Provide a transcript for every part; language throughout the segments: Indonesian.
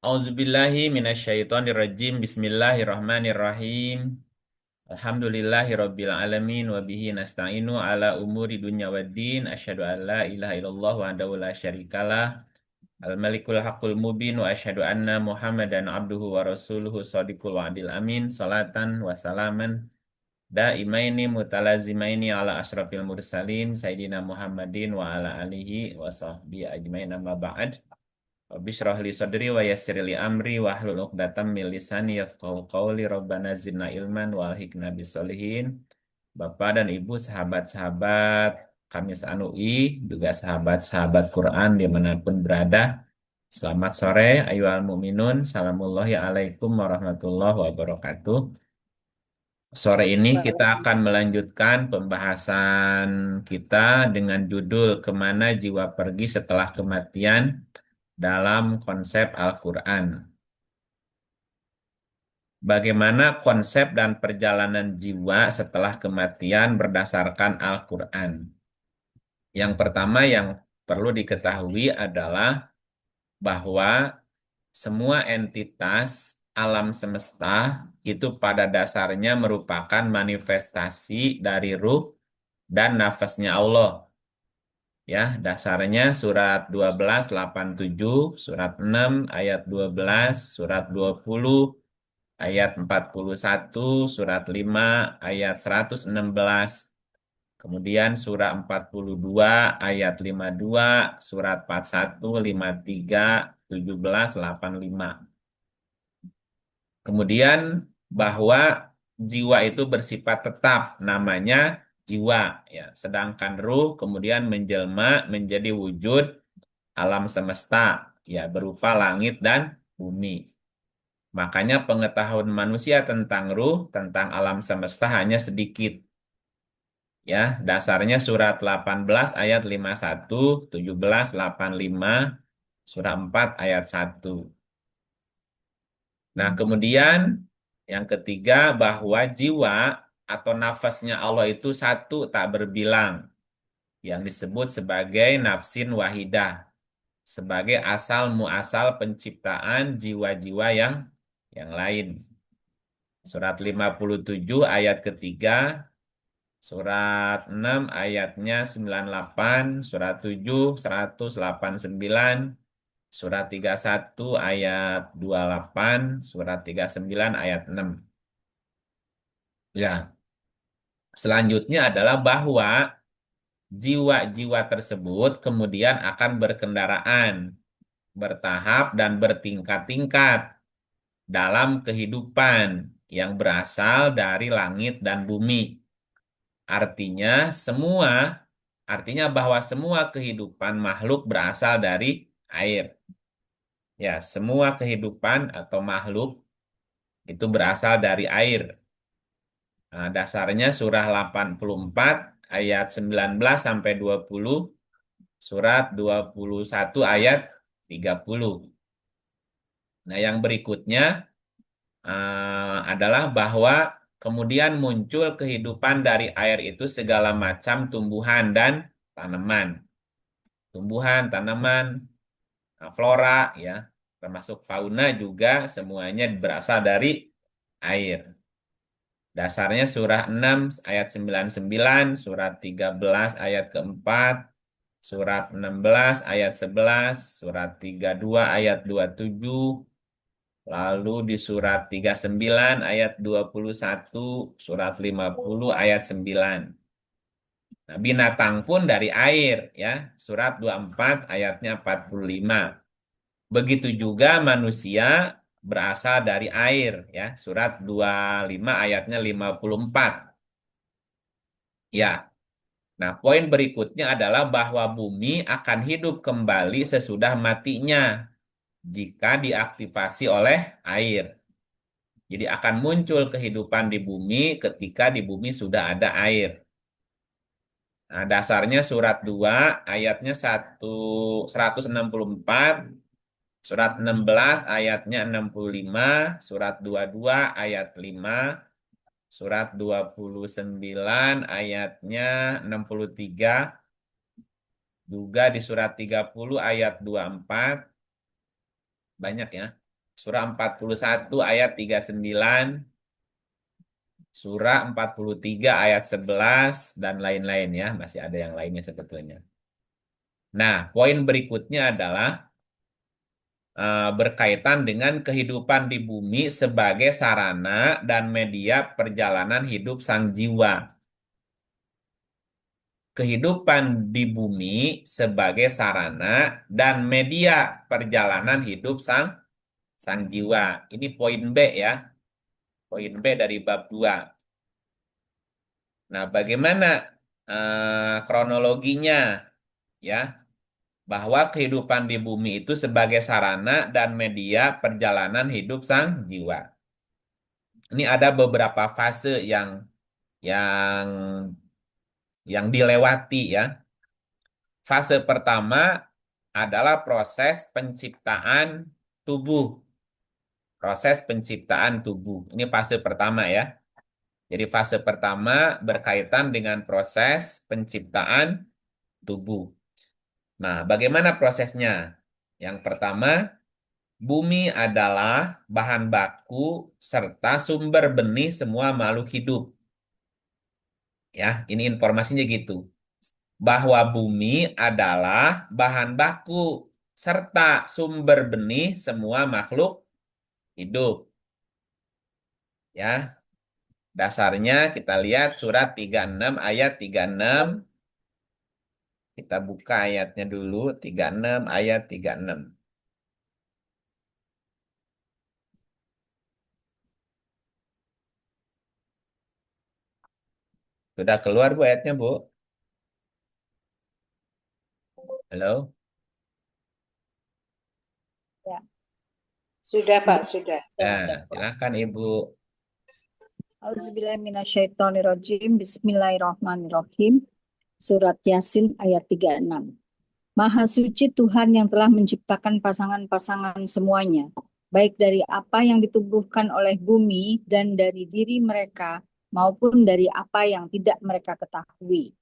Auzubillahi minasyaitonirrajim. Bismillahirrahmanirrahim. Alhamdulillahi rabbil alamin wa bihi nasta'inu ala umuri dunya waddin. Asyhadu an la ilaha illallah wahdahu la syarikalah. Al-Malikul Haqqul Mubin wa asyhadu anna Muhammadan abduhu wa rasuluhu shadiqul wa'dil amin. Salatan wa salaman daimaini mutalazimaini ala asyrafil mursalin Sayyidina Muhammadin wa ala alihi wa sahbihi ajmain amma ba'd. Bishrah li sadri wa yassir li amri wa hlul 'uqdatam min lisani yafqahu qawli rabbana zidna ilman wa alhiqna bisolihin. Bapak dan Ibu sahabat-sahabat Kamis Anui juga sahabat-sahabat Quran dimanapun berada. Selamat sore ayyuhal mu'minun. Salamullahi alaikum warahmatullahi wabarakatuh. Sore ini kita akan melanjutkan pembahasan kita dengan judul Kemana Jiwa Pergi Setelah Kematian dalam konsep Al-Quran. Bagaimana konsep dan perjalanan jiwa setelah kematian berdasarkan Al-Quran? Yang pertama yang perlu diketahui adalah bahwa semua entitas alam semesta itu pada dasarnya merupakan manifestasi dari ruh dan nafasnya Allah. Ya, dasarnya surat 12:87, surat 6 ayat 12, surat 20 ayat 41, surat 5 ayat 116, kemudian surah 42 ayat 52, surat 41, 53, 17, 85. Kemudian bahwa jiwa itu bersifat tetap, namanya jiwa, ya. Sedangkan ruh kemudian menjelma menjadi wujud alam semesta, ya, berupa langit dan bumi. Makanya pengetahuan manusia tentang ruh, tentang alam semesta hanya sedikit. Ya, dasarnya surat 18 ayat 51, 17, 85, surah 4 ayat 1. Nah, kemudian yang ketiga bahwa jiwa atau nafasnya Allah itu satu tak berbilang, yang disebut sebagai nafsin wahidah, sebagai asal muasal penciptaan jiwa-jiwa yang lain. Surat 57 ayat ketiga, surat 6 ayatnya 98, surat 7 189, surat 31 ayat 28, surat 39 ayat 6. Ya, selanjutnya adalah bahwa jiwa-jiwa tersebut kemudian akan berkendaraan, bertahap dan bertingkat-tingkat dalam kehidupan yang berasal dari langit dan bumi. Artinya artinya bahwa semua kehidupan makhluk berasal dari air. Ya, semua kehidupan atau makhluk itu berasal dari air. Nah, dasarnya surah 84 ayat 19 sampai 20, surat 21 ayat 30. Nah, yang berikutnya adalah bahwa kemudian muncul kehidupan dari air itu segala macam tumbuhan dan tanaman. Tumbuhan, tanaman, flora, ya, termasuk fauna juga semuanya berasal dari air. Dasarnya surah 6 ayat 99, surat 13 ayat keempat, surat 16 ayat 11, surat 32 ayat 27, lalu di surat 39 ayat 21, surat 50 ayat 9. Nah, binatang pun dari air, ya. Surat 24 ayatnya 45. Begitu juga manusia berasal dari air, ya. Surat 25 ayatnya 54. Ya. Nah, poin berikutnya adalah bahwa bumi akan hidup kembali sesudah matinya jika diaktifasi oleh air. Jadi akan muncul kehidupan di bumi ketika di bumi sudah ada air. Nah, dasarnya surat 2 ayatnya 164, surat 16 ayatnya 65, surat 22 ayat 5, surat 29 ayatnya 63, juga di surat 30 ayat 24, banyak, ya. Surah 41 ayat 39, Surah 43 ayat 11, dan lain-lain ya. Masih ada yang lainnya sebetulnya. Nah, poin berikutnya adalah berkaitan dengan kehidupan di bumi sebagai sarana dan media perjalanan hidup sang jiwa. Kehidupan di bumi sebagai sarana dan media perjalanan hidup sang sang jiwa. Ini poin B ya. Poin B dari bab 2. Nah, bagaimana kronologinya ya? Bahwa kehidupan di bumi itu sebagai sarana dan media perjalanan hidup sang jiwa. Ini ada beberapa fase yang yang dilewati ya. Fase pertama adalah proses penciptaan tubuh. Proses penciptaan tubuh. Ini fase pertama ya. Jadi fase pertama berkaitan dengan proses penciptaan tubuh. Nah, bagaimana prosesnya? Yang pertama, bumi adalah bahan baku serta sumber benih semua makhluk hidup. Ya, ini informasinya gitu. Bahwa bumi adalah bahan baku serta sumber benih semua makhluk hidup. Ya, dasarnya kita lihat surat 36 ayat 36. Kita buka ayatnya dulu, 36 ayat 36. Sudah keluar Bu ayatnya Bu? Halo? Ya, sudah Pak, sudah. Nah, silakan Ibu. Auzubillahiminasyaitonirrajim. Bismillahirrahmanirrahim. Surat Yasin ayat 36. Maha suci Tuhan yang telah menciptakan pasangan-pasangan semuanya, baik dari apa yang ditumbuhkan oleh bumi dan dari diri mereka, maupun dari apa yang tidak mereka ketahui.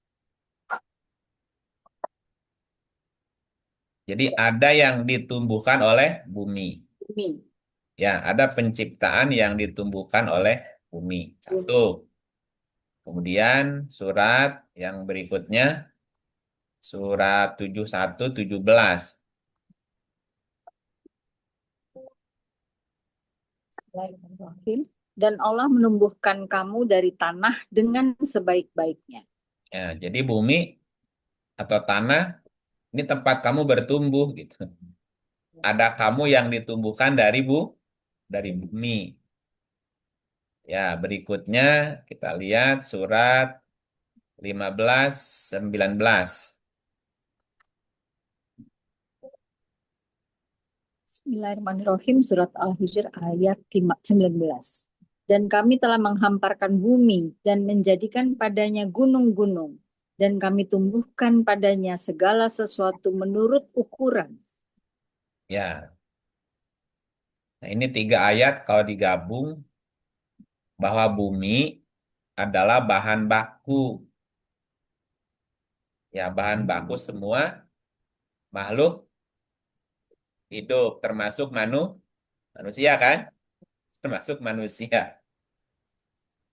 Jadi ada yang ditumbuhkan oleh bumi. Bumi. Ya, ada penciptaan yang ditumbuhkan oleh bumi. Satu. Kemudian surat yang berikutnya, surat 71, 17. Bismillahirrahmanirrahim. Dan Allah menumbuhkan kamu dari tanah dengan sebaik-baiknya. Ya, jadi bumi atau tanah ini tempat kamu bertumbuh gitu. Ada kamu yang ditumbuhkan dari bumi. Ya, berikutnya kita lihat surat 15, 19. Bismillahirrahmanirrahim. Surat Al-Hijr ayat 19. Dan kami telah menghamparkan bumi dan menjadikan padanya gunung-gunung. Dan kami tumbuhkan padanya segala sesuatu menurut ukuran. Ya, nah ini 3 ayat kalau digabung bahwa bumi adalah bahan baku. Ya, bahan baku semua makhluk hidup, termasuk manusia kan? Termasuk manusia.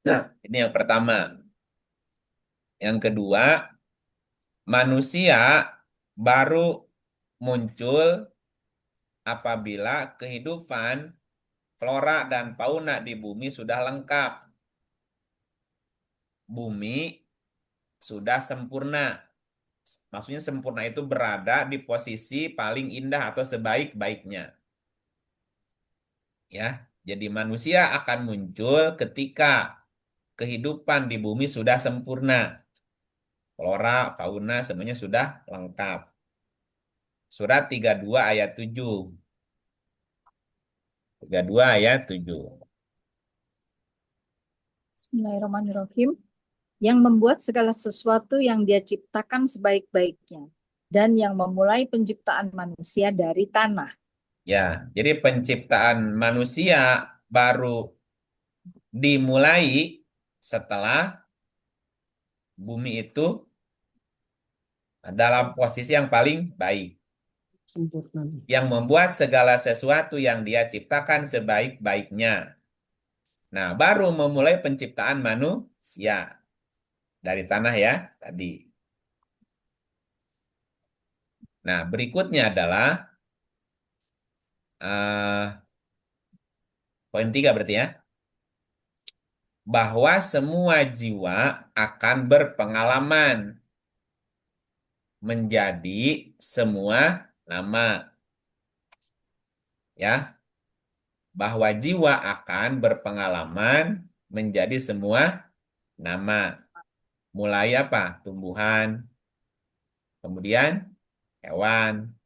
Nah, ini yang pertama. Yang kedua, manusia baru muncul apabila kehidupan flora dan fauna di bumi sudah lengkap. Bumi sudah sempurna. Maksudnya sempurna itu berada di posisi paling indah atau sebaik-baiknya. Ya, jadi manusia akan muncul ketika kehidupan di bumi sudah sempurna. Flora, fauna semuanya sudah lengkap. Surat 32 ayat 7. 32 ayat 7. Bismillahirrahmanirrahim. Yang membuat segala sesuatu yang dia ciptakan sebaik-baiknya. Dan yang memulai penciptaan manusia dari tanah. Ya, jadi penciptaan manusia baru dimulai setelah bumi itu dalam posisi yang paling baik. Sempurna. Yang membuat segala sesuatu yang dia ciptakan sebaik-baiknya. Nah, baru memulai penciptaan manusia dari tanah ya tadi. Nah, berikutnya adalah eh, poin 3 berarti ya. Bahwa semua jiwa akan berpengalaman menjadi semua nama. Ya, bahwa jiwa akan berpengalaman menjadi semua nama. Mulai apa? Tumbuhan, kemudian hewan,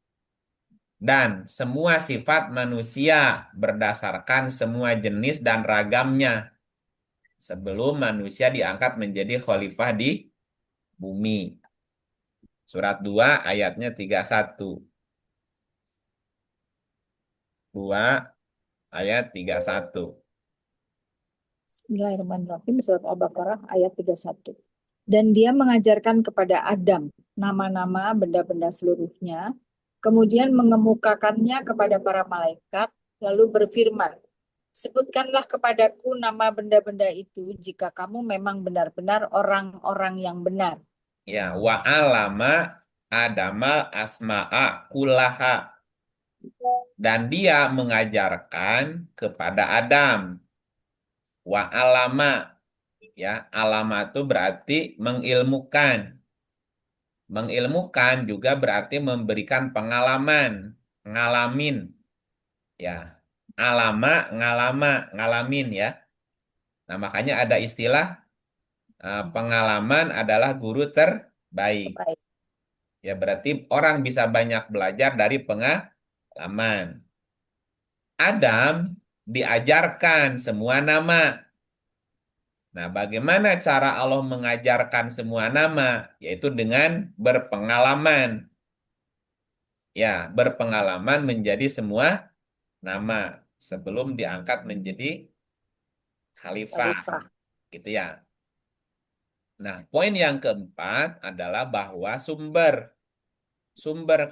dan semua sifat manusia berdasarkan semua jenis dan ragamnya sebelum manusia diangkat menjadi khalifah di bumi. Surat 2 ayatnya 31. 2 ayat 31. Bismillahirrahmanirrahim. Surat Al-Baqarah ayat 31. Dan dia mengajarkan kepada Adam nama-nama benda-benda seluruhnya, kemudian mengemukakannya kepada para malaikat, lalu berfirman, sebutkanlah kepadaku nama benda-benda itu jika kamu memang benar-benar orang-orang yang benar. Ya, wa alama adamal asma'a kullaha. Dan dia mengajarkan kepada Adam. Wa alama. Ya, alama itu berarti mengilmukan. Mengilmukan juga berarti memberikan pengalaman, ngalamin. Ya, alama, ngalama, ngalamin ya. Nah, makanya ada istilah pengalaman adalah guru terbaik. Baik. Ya, berarti orang bisa banyak belajar dari pengalaman. Adam diajarkan semua nama. Nah, bagaimana cara Allah mengajarkan semua nama? Yaitu dengan berpengalaman. Ya, berpengalaman menjadi semua nama sebelum diangkat menjadi khalifah. Khalifah. Gitu ya. Nah, poin yang keempat adalah bahwa sumber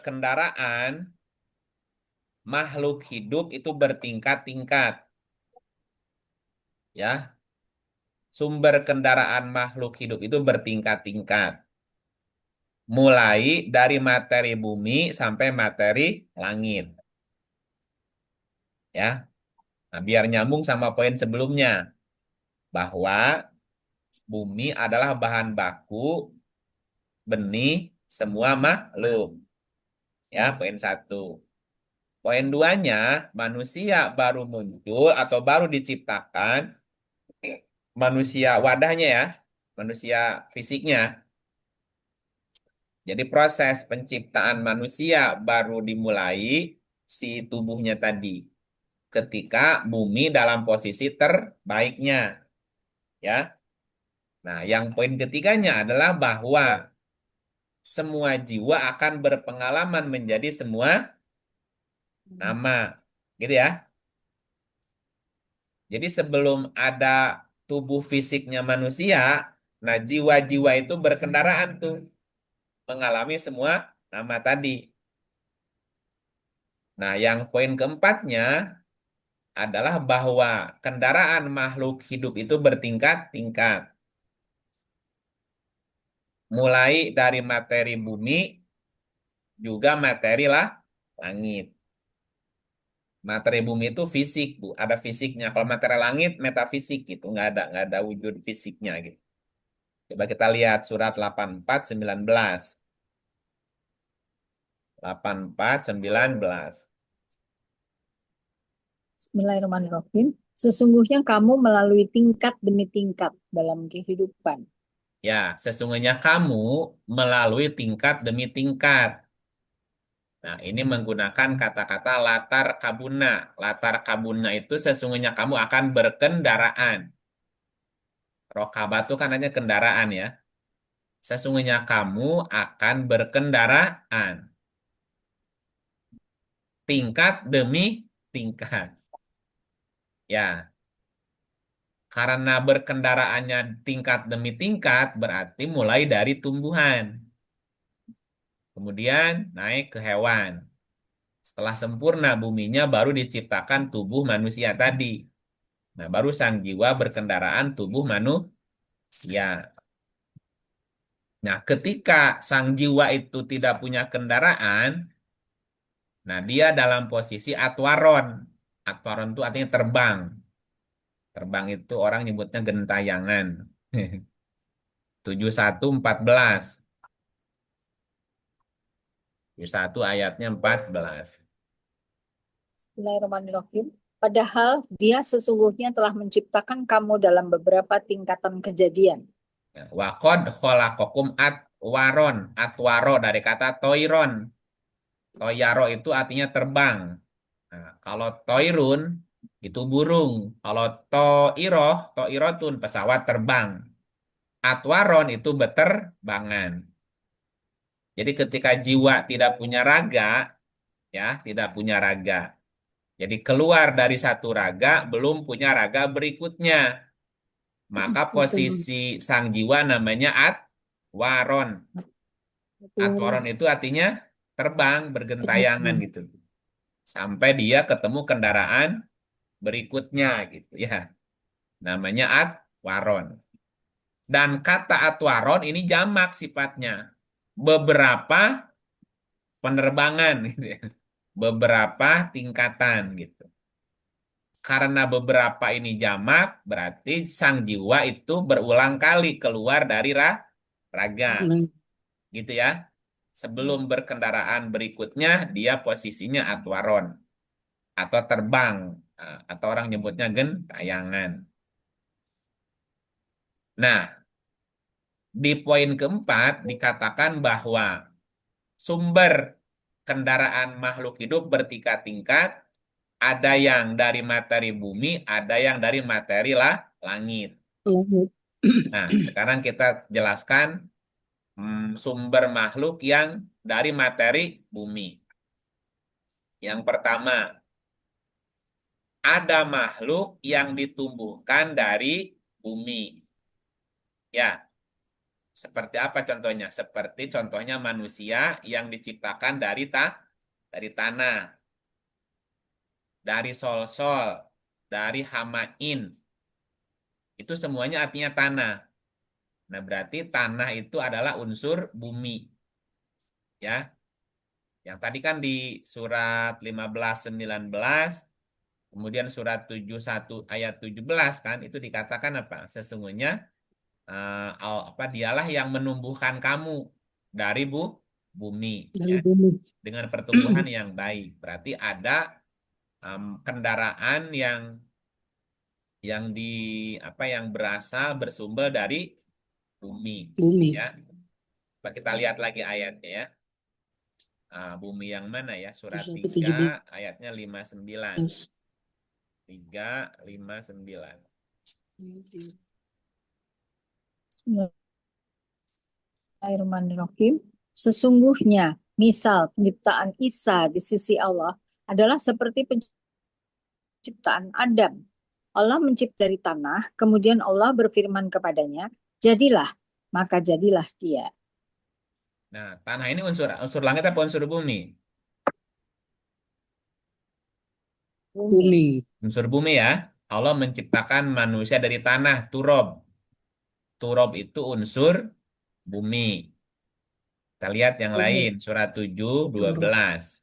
kendaraan makhluk hidup itu bertingkat-tingkat. Ya, sumber kendaraan makhluk hidup itu bertingkat-tingkat. Mulai dari materi bumi sampai materi langit. Ya, nah, biar nyambung sama poin sebelumnya. Bahwa bumi adalah bahan baku benih semua makhluk. Ya, poin satu. Poin duanya, manusia baru muncul atau baru diciptakan, manusia wadahnya ya, manusia fisiknya. Jadi proses penciptaan manusia baru dimulai si tubuhnya tadi. Ketika bumi dalam posisi terbaiknya. Ya. Nah, yang poin ketiganya adalah bahwa semua jiwa akan berpengalaman menjadi semua nama. Gitu ya. Jadi sebelum ada tubuh fisiknya manusia, nah jiwa-jiwa itu berkendaraan tuh. Mengalami semua nama tadi. Nah, yang poin keempatnya adalah bahwa kendaraan makhluk hidup itu bertingkat-tingkat. Mulai dari materi bumi, juga materi lah langit. Materi bumi itu fisik, Bu. Ada fisiknya. Kalau materi langit, metafisik gitu. Nggak ada wujud fisiknya gitu. Coba kita lihat surat 84:19. 84:19. Bismillahirrahmanirrahim. Sesungguhnya kamu melalui tingkat demi tingkat dalam kehidupan. Ya, sesungguhnya kamu melalui tingkat demi tingkat. Nah, ini menggunakan kata-kata latar kabuna. Latar kabuna itu sesungguhnya kamu akan berkendaraan. Rokabah itu kan hanya kendaraan ya. Sesungguhnya kamu akan berkendaraan. Tingkat demi tingkat. Ya, karena berkendaraannya tingkat demi tingkat berarti mulai dari tumbuhan. Kemudian naik ke hewan. Setelah sempurna buminya baru diciptakan tubuh manusia tadi. Nah, baru sang jiwa berkendaraan tubuh manusia. Nah, ketika sang jiwa itu tidak punya kendaraan, nah dia dalam posisi atwaron. Atwaron itu artinya terbang. Terbang itu orang nyebutnya gentayangan. 71:14. 71 ayatnya 14. Bismillahirrahmanirrahim. Padahal dia sesungguhnya telah menciptakan kamu dalam beberapa tingkatan kejadian. Wakod kholakokum atwaron. Atwaro dari kata toiron. Toyaro itu artinya terbang. Nah, kalau toirun itu burung. Kalau toirotun pesawat terbang. Atwaron itu beterbangan. Jadi ketika jiwa tidak punya raga, ya, tidak punya raga. Jadi keluar dari satu raga, belum punya raga berikutnya. Maka Betul. posisi sang jiwa namanya atwaron. Atwaron itu artinya terbang, bergentayangan gitu. Sampai dia ketemu kendaraan berikutnya gitu ya. Namanya atwaron. Dan kata atwaron ini jamak sifatnya. Beberapa penerbangan gitu ya. Beberapa tingkatan gitu. Karena beberapa ini jamak, berarti sang jiwa itu berulang kali keluar dari raga. Gitu ya. Sebelum berkendaraan berikutnya, dia posisinya atwaron. Atau terbang. Atau orang nyebutnya gentayangan. Nah, di poin keempat dikatakan bahwa sumber kendaraan makhluk hidup bertingkat-tingkat, ada yang dari materi bumi, ada yang dari materi langit. Nah, sekarang kita jelaskan sumber makhluk yang dari materi bumi. Yang pertama, ada makhluk yang ditumbuhkan dari bumi. Ya, seperti apa contohnya? Seperti contohnya manusia yang diciptakan dari tanah, dari sol-sol, dari hamain. Itu semuanya artinya tanah. Nah, berarti tanah itu adalah unsur bumi. Ya, yang tadi kan di surat 15:19, kemudian surat 71 ayat 17 kan, itu dikatakan apa? Sesungguhnya dialah yang menumbuhkan kamu dari bumi Dari ya, bumi. dengan pertumbuhan yang baik. Berarti ada kendaraan yang di yang berasal bersumber dari bumi Bumi. ya. Coba kita lihat lagi ayatnya ya. Bumi yang mana ya? Surat 3 ayatnya 59. 3:59. Bismillahirrahmanirrahim. Sesungguhnya, misal penciptaan Isa di sisi Allah adalah seperti penciptaan Adam. Allah mencipta dari tanah, kemudian Allah berfirman kepadanya, jadilah, maka jadilah dia. Nah, tanah ini unsur langit apa unsur bumi? Bumi. Unsur bumi ya. Allah menciptakan manusia dari tanah, turob. Turob itu unsur bumi. Kita lihat yang Bumi. lain, surat 7:12.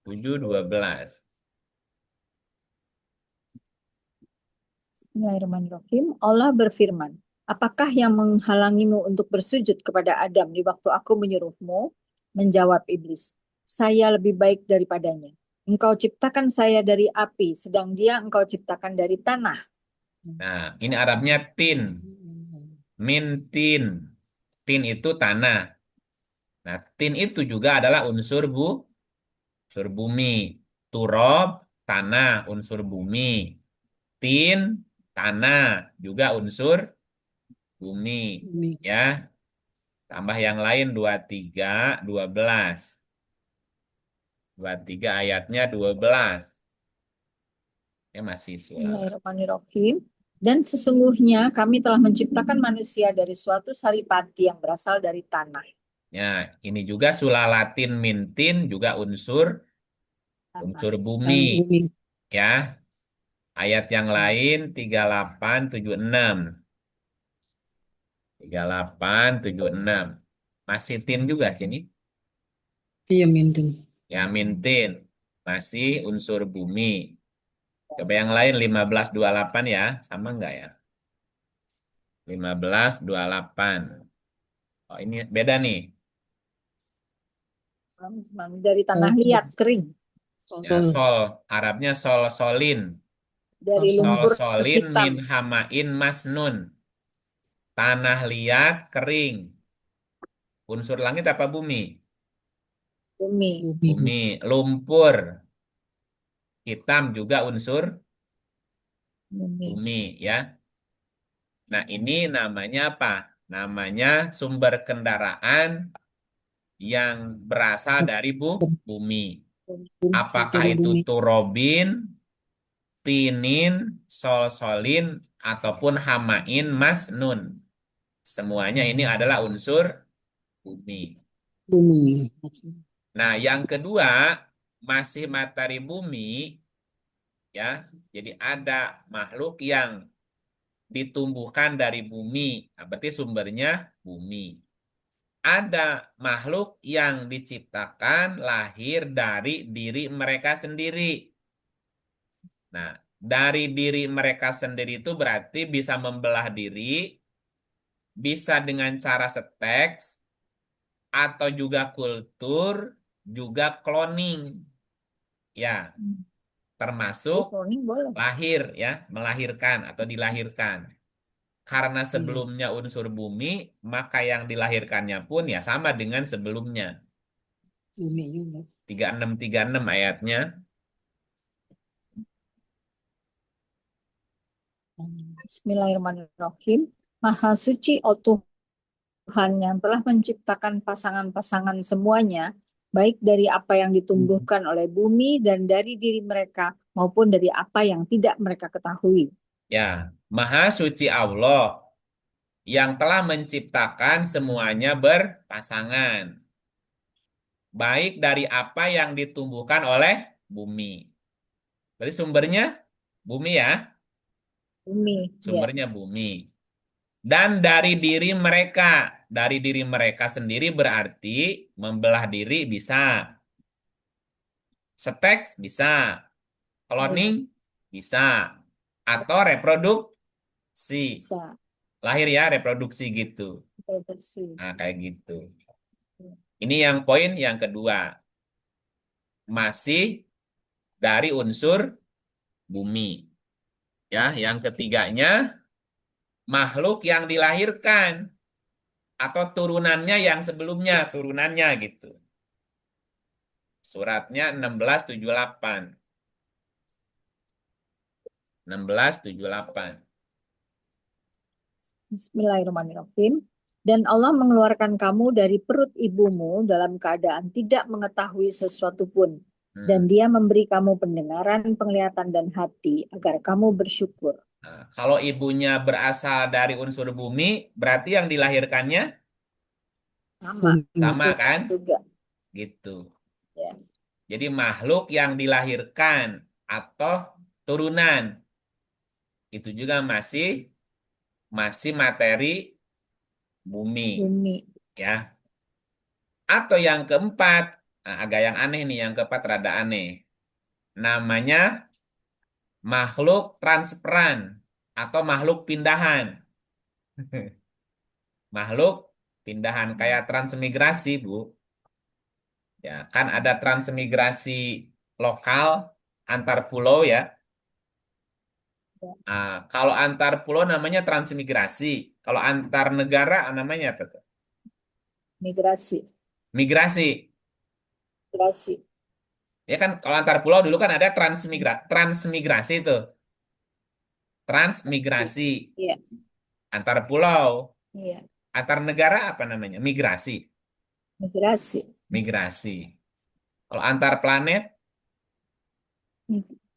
7:12. Bismillahirrahmanirrahim. Allah berfirman, apakah yang menghalangimu untuk bersujud kepada Adam di waktu aku menyuruhmu? Menjawab iblis, saya lebih baik daripadanya. Engkau ciptakan saya dari api, sedang dia engkau ciptakan dari tanah. Nah, ini Arabnya tin. Min tin. Tin itu tanah. Nah, tin itu juga adalah unsur bumi. Turob, tanah, unsur bumi. Tin, tanah, juga unsur bumi. Ya, tambah yang lain 23:12. 23 ayatnya 12. Ya masih sulama. Bismillahirrahmanirrahim. Dan sesungguhnya kami telah menciptakan manusia dari suatu saripati yang berasal dari tanah. Ya, ini juga sulalatin mintin juga unsur bumi Bumi. ya. Ayat yang lain 3876. 3876. Masih tin juga sini. Iya, minten. Ya, mintin. Masih unsur bumi. Coba yang lain 1528 ya. Sama enggak ya? 1528. Oh, ini beda nih. Dari tanah Sol, liat kering, sol, Ya, sol. sol. Arabnya sol solin. Sol, dari sol. Sol lumpur solin hitam, min hamain masnun. Tanah liat kering. Unsur langit apa bumi? bumi, Bumi. Bumi. Lumpur hitam juga unsur bumi, bumi ya. Nah, ini namanya apa? Namanya sumber kendaraan yang berasal dari bumi. Bumi Apakah dari itu bumi. turobin, tinin, sol-solin, ataupun hamain, masnun. Semuanya ini adalah unsur bumi. Bumi. Nah, yang kedua, masih materi bumi, ya. Jadi ada makhluk yang ditumbuhkan dari bumi. Nah, berarti sumbernya bumi. Ada makhluk yang diciptakan lahir dari diri mereka sendiri. Nah, dari diri mereka sendiri itu berarti bisa membelah diri, bisa dengan cara seteks, atau juga kultur, juga cloning. Ya, termasuk cloning boleh. lahir ya, melahirkan atau dilahirkan. Karena Iya, sebelumnya unsur bumi, maka yang dilahirkannya pun ya sama dengan sebelumnya. bumi juga. 3636 ayatnya. Bismillahirrahmanirrahim. Maha suci, oh Tuhan yang telah menciptakan pasangan-pasangan semuanya, baik dari apa yang ditumbuhkan oleh bumi dan dari diri mereka, maupun dari apa yang tidak mereka ketahui. Ya, Maha suci Allah yang telah menciptakan semuanya berpasangan, baik dari apa yang ditumbuhkan oleh bumi. Berarti sumbernya bumi ya, Bumi, ya. sumbernya bumi. Dan dari diri mereka sendiri berarti membelah diri bisa, seteks bisa, cloning bisa, atau reproduksi. Bisa Lahir ya, reproduksi gitu. deteksi. Nah, kayak gitu. Ini yang poin yang kedua. Masih dari unsur bumi. Ya, yang ketiganya makhluk yang dilahirkan atau turunannya yang sebelumnya, turunannya gitu. Suratnya 1678. 1678. Bismillahirrahmanirrahim. Dan Allah mengeluarkan kamu dari perut ibumu dalam keadaan tidak mengetahui sesuatu pun. Dan Hmm. dia memberi kamu pendengaran, penglihatan, dan hati agar kamu bersyukur. Nah, kalau ibunya berasal dari unsur bumi, berarti yang dilahirkannya Sama Bumi. sama kan? juga. Gitu. Ya. Jadi makhluk yang dilahirkan atau turunan itu juga masih masih materi bumi, Bumi. ya. Atau yang keempat, nah, agak yang aneh nih, yang keempat rada aneh. Namanya makhluk transperan atau makhluk pindahan. Makhluk pindahan kayak transmigrasi, Bu. Ya, kan ada transmigrasi lokal antar pulau ya. Ya. Nah, kalau antar pulau namanya transmigrasi. Kalau antar negara namanya apa tuh? Migrasi. Migrasi. Migrasi. Ya kan kalau antar pulau dulu kan ada transmigrasi itu. Transmigrasi Iya. antar pulau. Iya. Antar negara apa namanya? Migrasi. Migrasi. Migrasi. Kalau antar planet,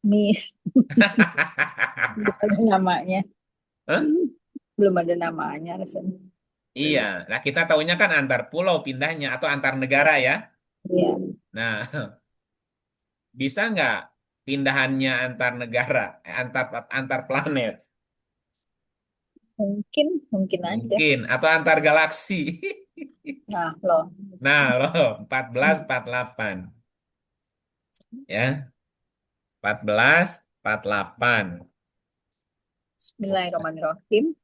Mi, belum ada namanya. Hah? Belum ada namanya rasanya. Iya, nah kita taunya kan antar pulau pindahnya atau antar negara ya. Iya, Nah, bisa nggak pindahannya antar negara, antar antar planet? mungkin, mungkin aja. Mungkin, atau antar galaksi. Nah, loh. Nah, loh, 1448 ya. 1448. Bismillahirrahmanirrahim.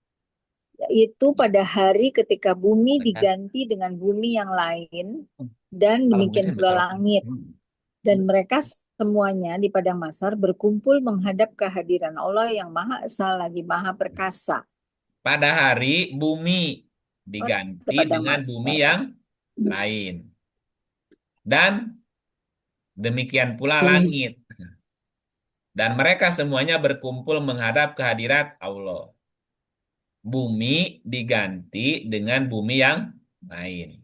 Yaitu pada hari ketika bumi Bekas. diganti dengan bumi yang lain, dan Kalau demikian begitu pula betul. langit. Dan mereka semuanya di padang mahsyar berkumpul menghadap kehadiran Allah yang Maha Esa lagi Maha Perkasa. Pada hari bumi Oh, diganti padang dengan bumi mahsyar. yang lain. Dan demikian pula Langit. langit. Dan mereka semuanya berkumpul menghadap kehadirat Allah. Bumi diganti dengan bumi yang lain.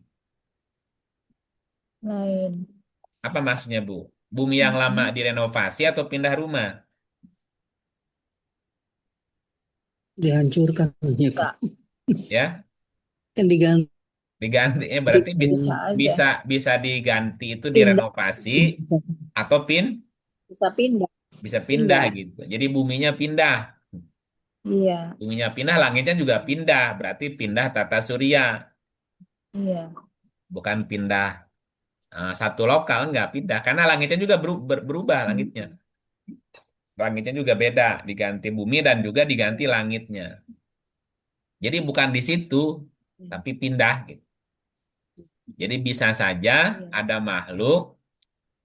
Lain. Apa maksudnya, Bu? Bumi yang lama direnovasi atau pindah rumah? Dihancurkan ya Kak. Enggak, Ya, Kan diganti diganti. Berarti bisa dengan aja. bisa bisa diganti itu Pindah, direnovasi atau bisa pindah. bisa pindah Pindah. gitu. Jadi buminya pindah. Iya, Buminya pindah, langitnya juga pindah. Berarti pindah tata surya. iya. Bukan pindah satu lokal, nggak pindah. Karena langitnya juga berubah langitnya. Langitnya juga beda. Diganti bumi dan juga diganti langitnya. Jadi bukan di situ, tapi pindah gitu. Jadi bisa saja Iya. ada makhluk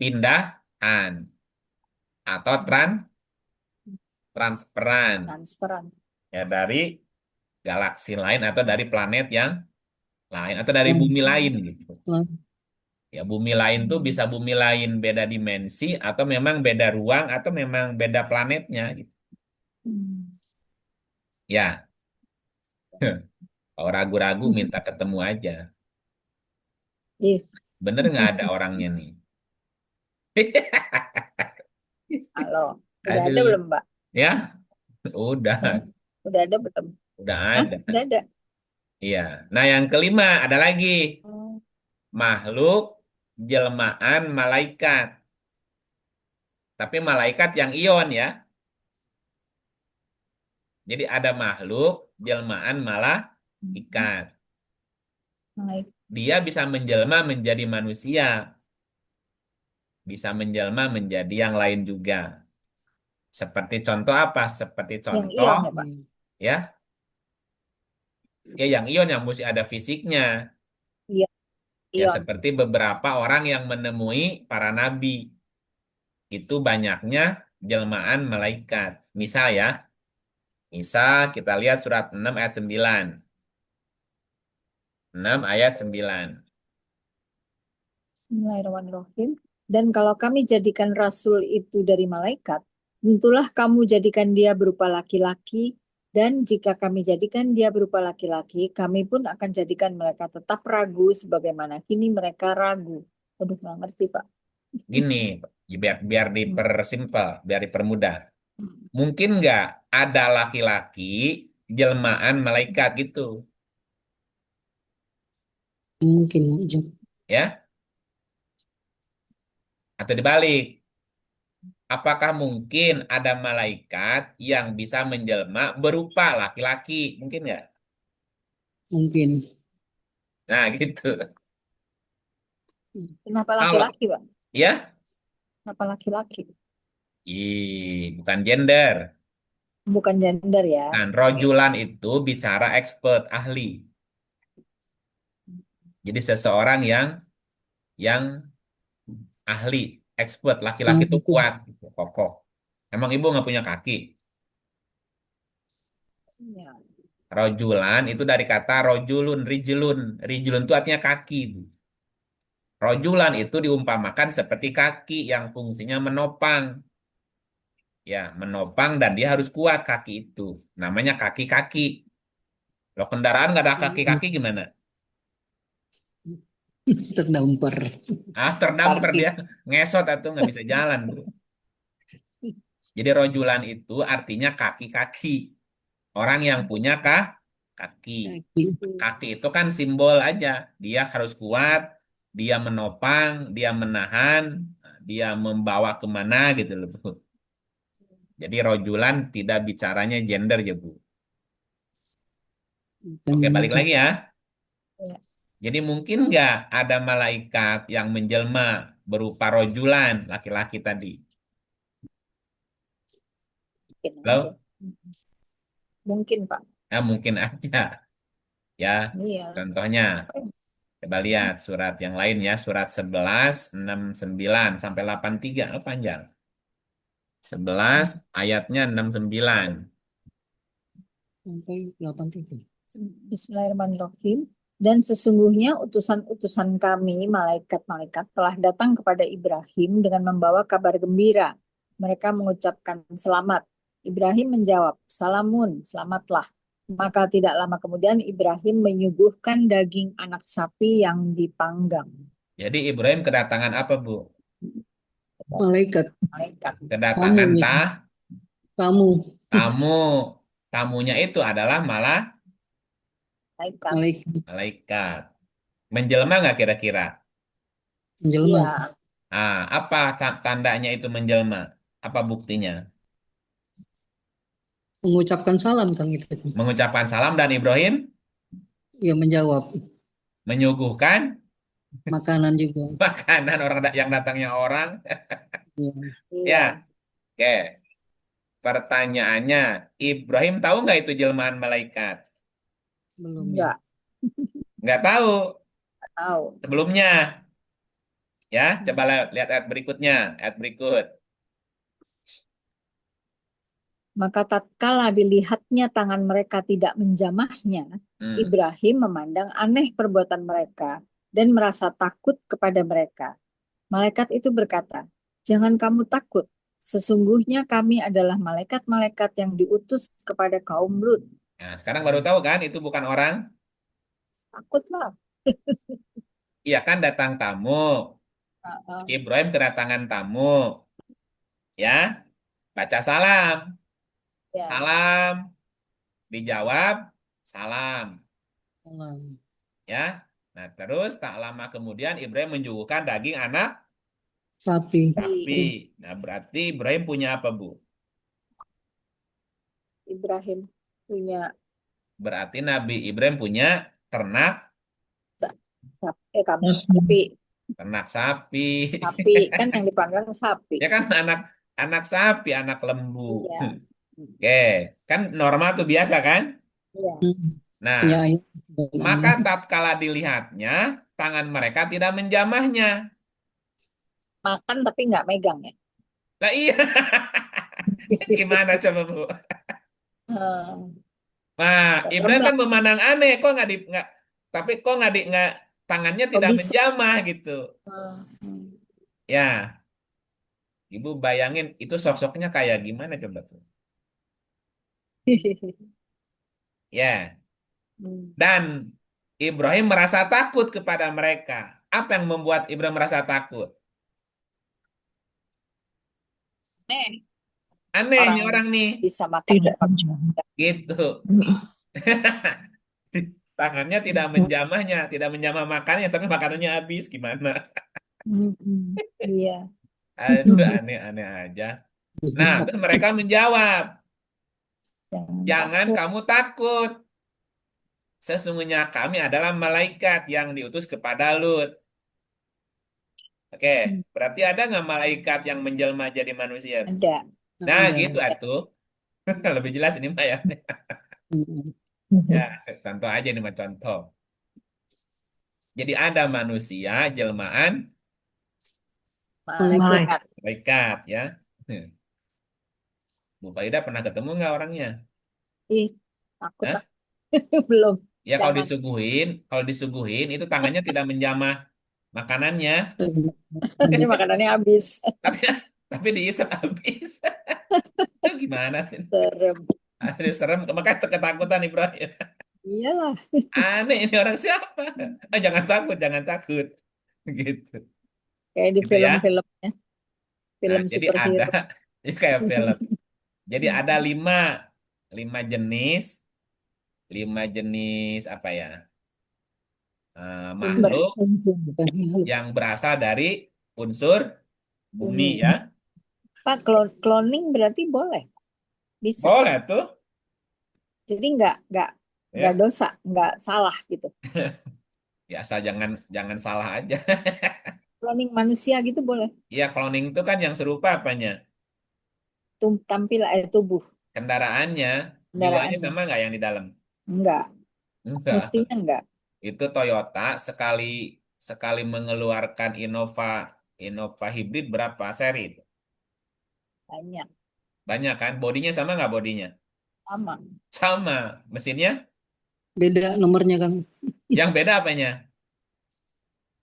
pindahan atau transferan Transferan. ya dari galaksi lain atau dari planet yang lain atau dari bumi lain gitu. Ya, bumi lain tuh bisa bumi lain beda dimensi atau memang beda ruang atau memang beda planetnya gitu. Hmm. Ya, kalau ragu-ragu minta ketemu aja. Ih, Bener nggak ada orangnya nih? halo. Udah ada Aduh, belum, Mbak? ya udah, Hah? Udah ada belum? udah Hah? ada. Udah ada. Iya. Nah, yang kelima ada lagi Oh, makhluk jelmaan malaikat. Tapi malaikat yang ion ya. Jadi ada makhluk jelmaan malaikat. naik. Dia bisa menjelma menjadi manusia, bisa menjelma menjadi yang lain juga. Seperti contoh apa? Seperti Yang contoh ion ya, Pak? ya, ya yang ion yang mesti ada fisiknya. Iya, Ya ion. seperti beberapa orang yang menemui para nabi. Itu banyaknya jelmaan malaikat. Misal ya, misal kita lihat surat 6 ayat 9. 6 ayat 9. Bismillahirrahmanirrahim. Dan kalau kami jadikan rasul itu dari malaikat, tentulah kamu jadikan dia berupa laki-laki, dan jika kami jadikan dia berupa laki-laki, kami pun akan jadikan mereka tetap ragu sebagaimana kini mereka ragu. Aduh, nggak ngerti, Pak. Gini, biar dipersimpel, biar dipermudah. Mungkin nggak ada laki-laki jelmaan malaikat gitu, mungkin aja. ya? Atau dibalik, apakah mungkin ada malaikat yang bisa menjelma berupa laki-laki? Mungkin nggak? Mungkin. Nah, gitu. Kenapa Kalau laki-laki, Pak? ya, Kenapa laki-laki? bukan gender. Bukan gender ya. Kan rojulan itu bicara expert ahli. Jadi seseorang yang ahli, expert, laki-laki itu Betul. kuat, gitu, kokoh. Emang ibu nggak punya kaki? Ya. Rojulan itu dari kata rojulun, rijulun. Rijulun itu artinya kaki. Bu. Rojulan itu diumpamakan seperti kaki yang fungsinya menopang. Ya, menopang dan dia harus kuat kaki itu. Namanya kaki-kaki. Kalau kendaraan nggak ada kaki-kaki gimana? Terdampar. Terdampar Parkir. dia ngesot atau nggak bisa jalan, bro. Jadi rojulan itu artinya kaki-kaki. Orang yang punya Kaki. Kaki. Kaki itu kan simbol aja. Dia harus kuat, dia menopang, dia menahan, dia membawa kemana gitu loh, Bu. Jadi rojulan tidak bicaranya gender ya, Bu. Bukan Oke, balik itu. lagi ya. Ya, Jadi mungkin nggak ada malaikat yang menjelma berupa rojulan laki-laki tadi? mungkin aja. Halo? Mungkin, Pak. Ya, mungkin aja. Ya, Iya. contohnya. Apa ya? Coba lihat surat yang lain ya. Surat 11, 69 sampai 83. Oh, panjang. 11 ayatnya 69. Sampai 83. Bismillahirrahmanirrahim. Dan sesungguhnya utusan-utusan kami, malaikat-malaikat, telah datang kepada Ibrahim dengan membawa kabar gembira. Mereka mengucapkan selamat. Ibrahim menjawab, salamun, selamatlah. Maka tidak lama kemudian Ibrahim menyuguhkan daging anak sapi yang dipanggang. Jadi Ibrahim kedatangan apa, Bu? Malaikat. Malaikat. Kedatangan Tamunya. Tamu. tamu. Tamunya itu adalah malah Malaikat. Malaikat. malaikat. Menjelma nggak kira-kira? Menjelma. Iya, Apa tandanya itu menjelma? Apa buktinya? Mengucapkan salam, Kang itu. Mengucapkan salam dan Ibrahim Ya, menjawab. menyuguhkan Makanan juga. makanan yang datangnya orang. Ya, iya. Ya, oke. Pertanyaannya, Ibrahim tahu nggak itu jelmaan malaikat? belum ya. Enggak Nggak tahu. tahu. Sebelumnya, ya, coba lihat ayat berikutnya, ayat berikut. Maka tatkala dilihatnya tangan mereka tidak menjamahnya, Hmm. Ibrahim memandang aneh perbuatan mereka dan merasa takut kepada mereka. Malaikat itu berkata, "Jangan kamu takut. Sesungguhnya kami adalah malaikat-malaikat yang diutus kepada kaum Lut." Nah, sekarang baru tahu kan itu bukan orang? Takutlah. Iya kan datang tamu. Ah, Ibrahim kedatangan tamu. Ya, baca salam. ya, Salam, dijawab, salam. Salam. Ya, nah terus tak lama kemudian Ibrahim menyuguhkan daging anak Sapi. sapi. Nah, berarti Ibrahim punya apa, Bu? Ibrahim punya Berarti Nabi Ibrahim punya ternak, kamu sapi, ternak sapi. sapi kan yang dipanggang sapi. Ya kan anak anak sapi, anak lembu. Iya, Oke, kan normal tuh biasa kan? iya. Punya Nah, ayam. Dan maka ayam. tatkala dilihatnya, tangan mereka tidak menjamahnya. Makan tapi nggak megang ya. Lah iya, gimana coba Bu? Hmm, Nah, serem Ibrahim lah. kan memandang aneh, kok nggak, tapi kok nggak tangannya Kok tidak bisa? menjamah gitu. Hmm. Ya, Ibu bayangin itu sosoknya kayak gimana coba tuh? Ya, Hmm. dan Ibrahim merasa takut kepada mereka. Apa yang membuat Ibrahim merasa takut? Eh, Aneh nih orang orang nih, bisa makan Tidak cepat. menjawab. gitu. Tangannya tidak menjamahnya, tidak menjamah makannya, tapi makanannya habis. Gimana? Hmm. Iya. Aduh, aneh-aneh aja. Nah, terus mereka menjawab, Jangan jangan takut. kamu takut. Sesungguhnya kami adalah malaikat yang diutus kepada Lut. Oke, Hmm. berarti ada nggak malaikat yang menjelma jadi manusia? Ada. Nah, Ada. gitu atuh. Lebih jelas ini Mbak ya. Mm. Ya, contoh aja nih Mbak, contoh. Jadi ada manusia jelmaan Malaikat. Malaikat. malaikat ya. Bu Farida pernah ketemu nggak orangnya? Ih, takut Hah? ah. Belum. Ya Jangan. kalau disuguhin itu tangannya tidak menjamah makanannya, Ini makanannya habis. tapi tapi diisap habis. Itu gimana sih? Serem. Aduh, serem, makanya ketakutan Ibrahim. Iyalah. Aneh ini orang siapa? Jangan takut, jangan takut. Gitu. Kayak di Gitu ya. film-filmnya. Nah, Film jadi ada, superhero. ini kayak film. Jadi ada lima jenis, lima jenis apa ya? Sumber Makhluk yang berasal dari unsur bumi bumi. ya. Pak, cloning berarti boleh, bisa. Boleh tuh Jadi nggak ya. dosa, nggak salah gitu. Ya asal jangan jangan salah aja. Cloning manusia gitu boleh. Ya cloning itu kan yang serupa apanya? Tampil tubuh Kendaraannya, jiwanya kendaraannya. sama nggak yang di dalam? Enggak, Enggak. mestinya enggak. Itu Toyota sekali sekali mengeluarkan Innova Innova hibrid berapa seri itu? Banyak, Banyak kan? Bodinya sama nggak bodinya? sama. Sama. Mesinnya? beda nomornya Kang. Yang beda apanya?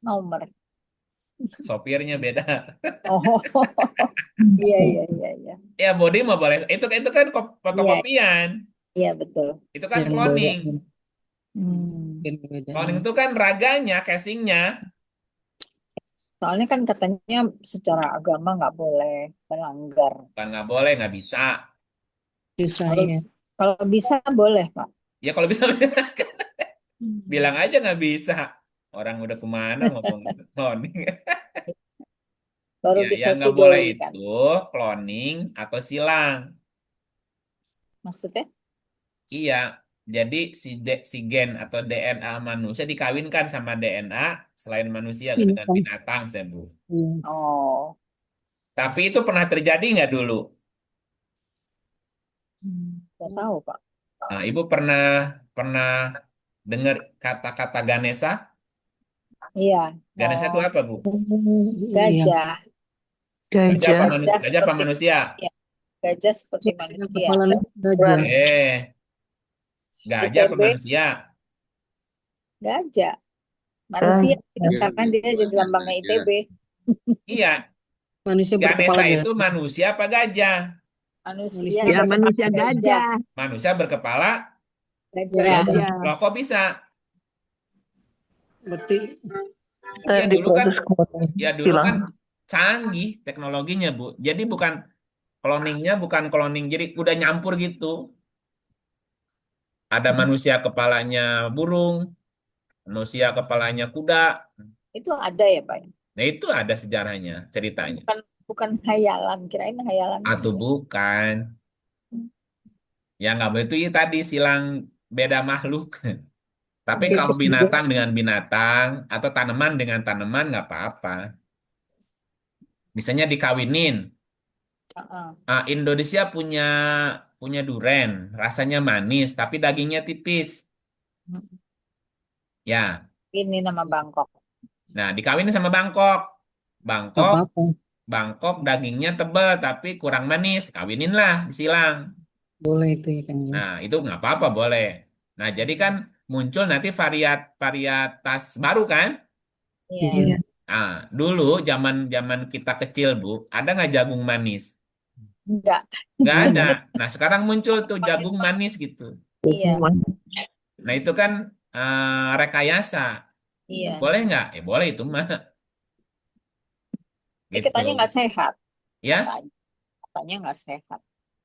Nomor. Sopirnya beda. Oh, iya, iya, iya, iya. Ya bodi mah boleh. Itu kan Iya, fotokopian. iya betul. Itu kan Yang beda cloning. Hmm. mungkin beda. Cloning itu kan raganya, casingnya. Soalnya kan katanya secara agama nggak boleh melanggar. Kan nggak boleh, nggak bisa. Bisa Kalau ya. kalau bisa boleh, Pak. Ya kalau bisa Hmm. bilang aja nggak bisa. Orang udah kemana ngomong cloning. Baru Ya, bisa yang nggak boleh sudoi kan. itu cloning atau silang. Maksudnya? Iya, jadi si gen atau DNA manusia dikawinkan sama DNA selain manusia Ini dengan Kang. binatang, saya Bu. Iya. Oh. Tapi itu pernah terjadi nggak dulu? Nggak tahu, Pak. Nah, Ibu pernah pernah dengar kata-kata Ganesha? Iya. Ganesha itu Oh, apa, Bu? Iya. gajah. Gajah apa Gajah. manusia? Gajah Gajah apa seperti manusia? manusia. Gajah seperti Sesuai dengan manusia. kepala gajah. Berat. Gajah apa ITB manusia? gajah. Manusia Gajah. karena dia jadi lambangnya ITB. Iya, Manusia berkepala Ganesha itu gajah. manusia apa gajah? Manusia Manusia Ya berkepala manusia gajah. gajah. Manusia berkepala. Gajah. gajah. Gajah. Loh, kok bisa? Berarti Iya dulu kan, Diproses kemudian ya dulu silang. kan canggih teknologinya, Bu. Jadi bukan cloningnya bukan cloning, jadi udah nyampur gitu. Ada manusia kepalanya burung, manusia kepalanya kuda. Itu ada ya, Pak? Nah, itu ada sejarahnya, ceritanya. Bukan bukan hayalan. Kirain hayalan Atau aja. bukan. Ya nggak boleh itu ya tadi silang beda makhluk. Tapi oke kalau kesimpulan binatang dengan binatang atau tanaman dengan tanaman nggak apa-apa. Misalnya dikawinin. Heeh. Indonesia punya punya duren, rasanya manis tapi dagingnya tipis. Ya, Ini nama Bangkok. nah dikawinin sama Bangkok. nggak Bangkok, apa-apa. Bangkok dagingnya tebal tapi kurang manis. Kawinin lah, disilang. Boleh itu ya Kang. Nah, itu nggak apa-apa, boleh. Nah, jadi kan muncul nanti varietas baru kan? Iya. Iya. Nah, dulu zaman zaman kita kecil, Bu, ada nggak jagung manis? Enggak. Nggak Nggak ada. ada. Nah, sekarang muncul tuh Manis, jagung Pak. manis gitu. Iya. Nah, itu kan rekayasa. Iya. Boleh nggak? Boleh itu mah. Tapi katanya Gitu. nggak sehat. Ya, Katanya. Katanya nggak sehat.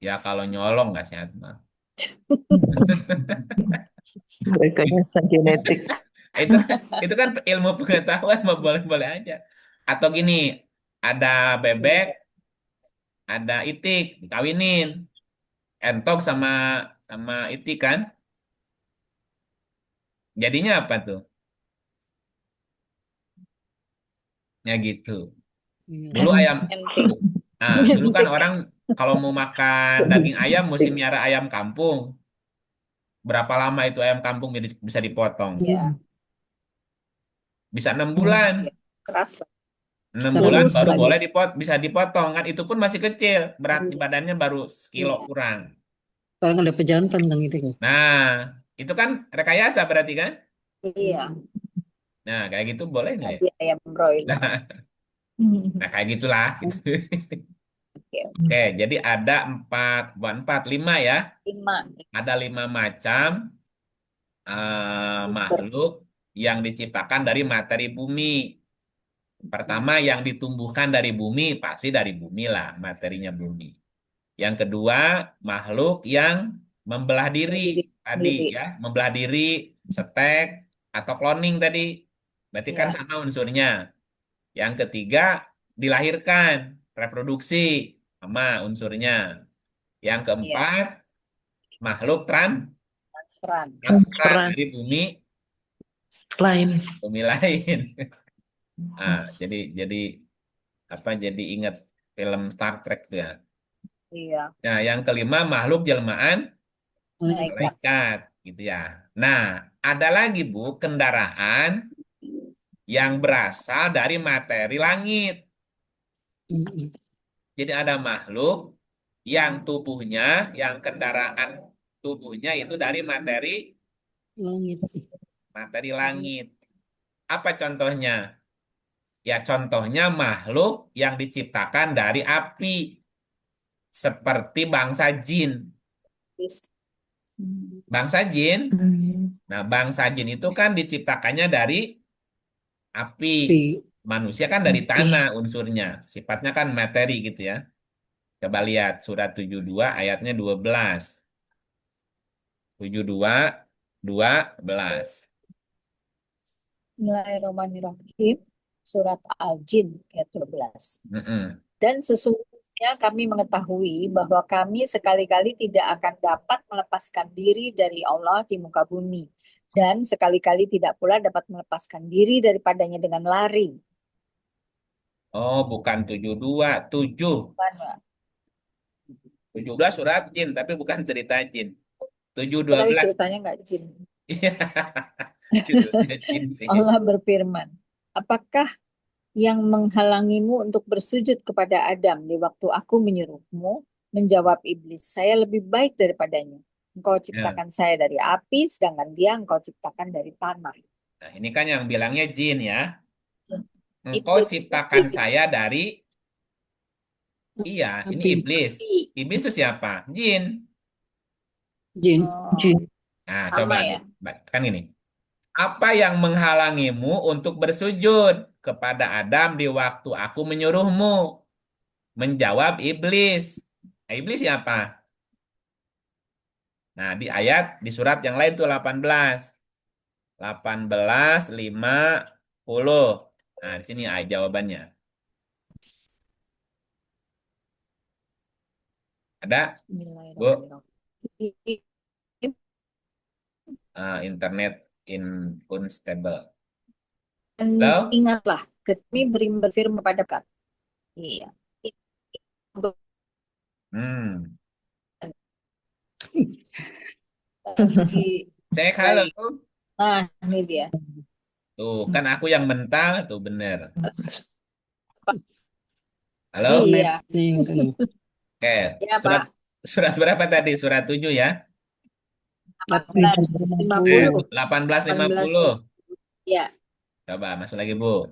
ya kalau nyolong nggak sehat mah. Rekayasa genetik. Itu itu kan ilmu pengetahuan mah boleh-boleh aja. Atau gini, ada bebek, ada itik, dikawinin. Entok sama sama itik kan? Jadinya apa tuh? Ya gitu. Dulu Iya. ayam, Entik. dulu kan Entik. orang kalau mau makan daging ayam mesti miara ayam kampung. Berapa lama itu ayam kampung bisa dipotong? Iya. Bisa 6 bulan. Iya. Keras. 6 bulan Kurus baru lagi. boleh bisa dipotong kan? Itu pun masih kecil, berat badannya baru sekilo Iya. kurang. Sekarang ada pejantan Kang itu Kang. Nah, itu kan rekayasa berarti kan? Iya. Nah, kayak gitu boleh nggak ya? Tadi ayam broiler. Nah, kayak gitulah. Gitu. Oke. Oke, jadi ada empat, bukan empat, lima ya. 5. Ada 5 macam makhluk yang diciptakan dari materi bumi. Pertama, yang ditumbuhkan dari bumi, pasti dari bumi lah, materinya bumi. Yang kedua, makhluk yang membelah diri. tadi Diri. ya, membelah diri, stek, atau cloning tadi. Berarti kan Ya. sama unsurnya. Yang ketiga, dilahirkan, reproduksi, sama unsurnya. Yang Iya. keempat, makhluk Transferan. transferan Peran dari lain. bumi lain. Jadi apa? Jadi ingat film Star Trek tuh ya. Iya. Nah, yang kelima makhluk jelmaan Malaikat. malaikat gitu ya. Nah, ada lagi Bu, kendaraan yang berasal dari materi langit. Mm-mm. Jadi ada makhluk yang tubuhnya, yang kendaraan tubuhnya itu dari Langit. materi langit. Apa contohnya? Ya contohnya makhluk yang diciptakan dari api, seperti bangsa jin. Bangsa jin, Hmm. nah bangsa jin itu kan diciptakannya dari api. Api. Manusia kan dari Api. tanah unsurnya. Sifatnya kan materi gitu ya. Coba lihat surat 72 ayatnya 12. 72, 12. Bismillahirrahmanirrahim. Surat Al-Jin ayat 12. Mm-mm. Dan sesungguhnya kami mengetahui bahwa kami sekali-kali tidak akan dapat melepaskan diri dari Allah di muka bumi. Dan sekali-kali tidak pula dapat melepaskan diri daripadanya dengan lari. Oh, bukan 72, 7. Bukan, Pak. 17 surat jin, tapi bukan cerita jin. 7, Tapi 12. ceritanya nggak jin. Iya, judulnya jin sih. Allah berfirman, apakah yang menghalangimu untuk bersujud kepada Adam di waktu aku menyuruhmu? Menjawab iblis, saya lebih baik daripadanya. Engkau Ya. ciptakan saya dari api, sedangkan dia engkau ciptakan dari tanah. Nah, ini kan yang bilangnya jin ya. Engkau Iblis, ciptakan jin, saya dari, iya, ini Api. iblis. api. Iblis itu siapa? Jin. Jin. Oh, Jin. Nah, sama coba ya. kan ini. Apa yang menghalangimu untuk bersujud kepada Adam di waktu aku menyuruhmu? Menjawab iblis. Nah, iblis siapa? Nah, di surat yang lain tuh 18. 18, 50. Nah, di sini jawabannya. Ada, Bu? Bismillahirrahmanirrahim. Internet unstable. Dan Halo? ingatlah, kami berfirman kepada kami. Iya. Untuk Hmm. di Cek halo. baik. Nah, ini dia. Tuh, kan aku yang mental tuh bener. Halo? Iya. Internetnya yang kan. Oke, Ya, surat Pak. surat berapa tadi? Surat 7 ya? 1850. 1850. Ya. Coba masuk lagi, Bu.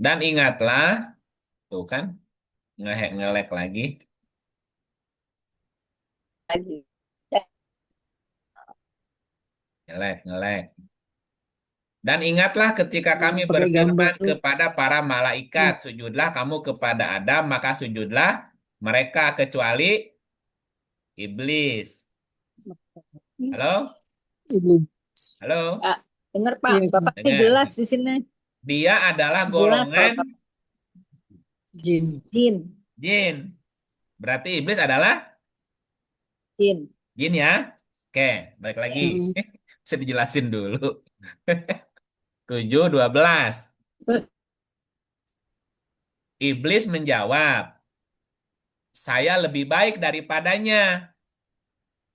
Dan ingatlah, tuh kan, ngelek lagi. Lagi. Ya. Ngelek. Dan ingatlah ketika kami Pakai gambar. berfirman kepada para malaikat, sujudlah kamu kepada Adam, maka sujudlah mereka kecuali iblis. Halo? Iblis. Halo? Pak, dengar Pak, Iya, Bapak ini Dengar. jelas di sini. Dia adalah Jelas golongan kalau Jin. jin, jin. Berarti iblis adalah jin. jin ya? Oke, balik lagi. Mm. Bisa dijelasin dulu. 7, 12. Iblis menjawab, saya lebih baik daripadanya.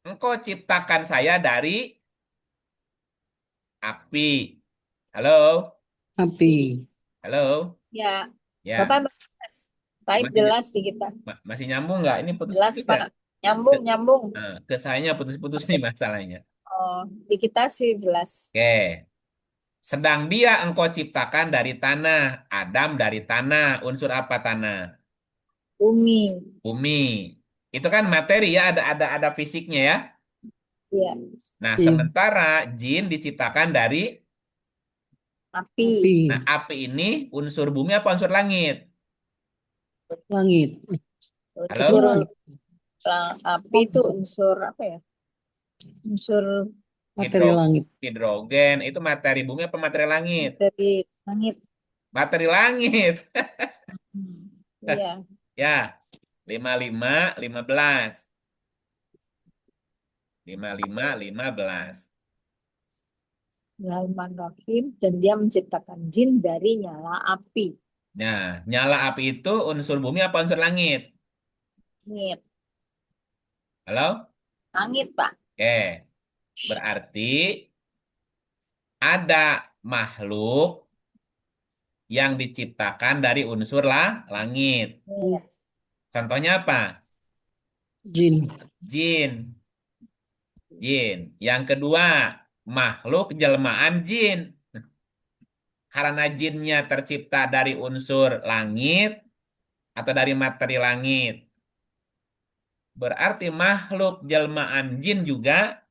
Engkau ciptakan saya dari api. Halo? Api. Halo? Ya, Ya, Bapak jelas. Baik masih jelas di kita. masih nyambung nggak? Ini Jelas putus-putus ya? Pak. Nyambung, nyambung. Nah, ke sayanya putus-putus nih masalahnya. Oh, di kita sih jelas. Oke. Sedang dia engkau ciptakan dari tanah. Adam dari tanah. Unsur apa tanah? Bumi. Bumi. Itu kan materi ya, ada fisiknya ya. Ya, Nah, Iya. sementara jin diciptakan dari, api. Api. nah api ini unsur bumi apa unsur langit? Langit. Halo? Keturunan. Api itu unsur apa ya? Unsur Materi Hidro- langit. hidrogen itu materi bumi apa materi langit? dari langit. Materi langit. Iya. Ya, 55, 15. 55, 15. Bismillahirrahmanirrahim. Dan dia menciptakan jin dari nyala api. Nah, nyala api itu unsur bumi apa unsur langit? Langit. Halo? Langit, Pak. Oke, berarti ada makhluk yang diciptakan dari unsur langit. Iya. Contohnya apa? Jin. Jin. Jin. Yang kedua, makhluk jelmaan jin. Karena jinnya tercipta dari unsur langit atau dari materi langit. Berarti makhluk jelmaan jin juga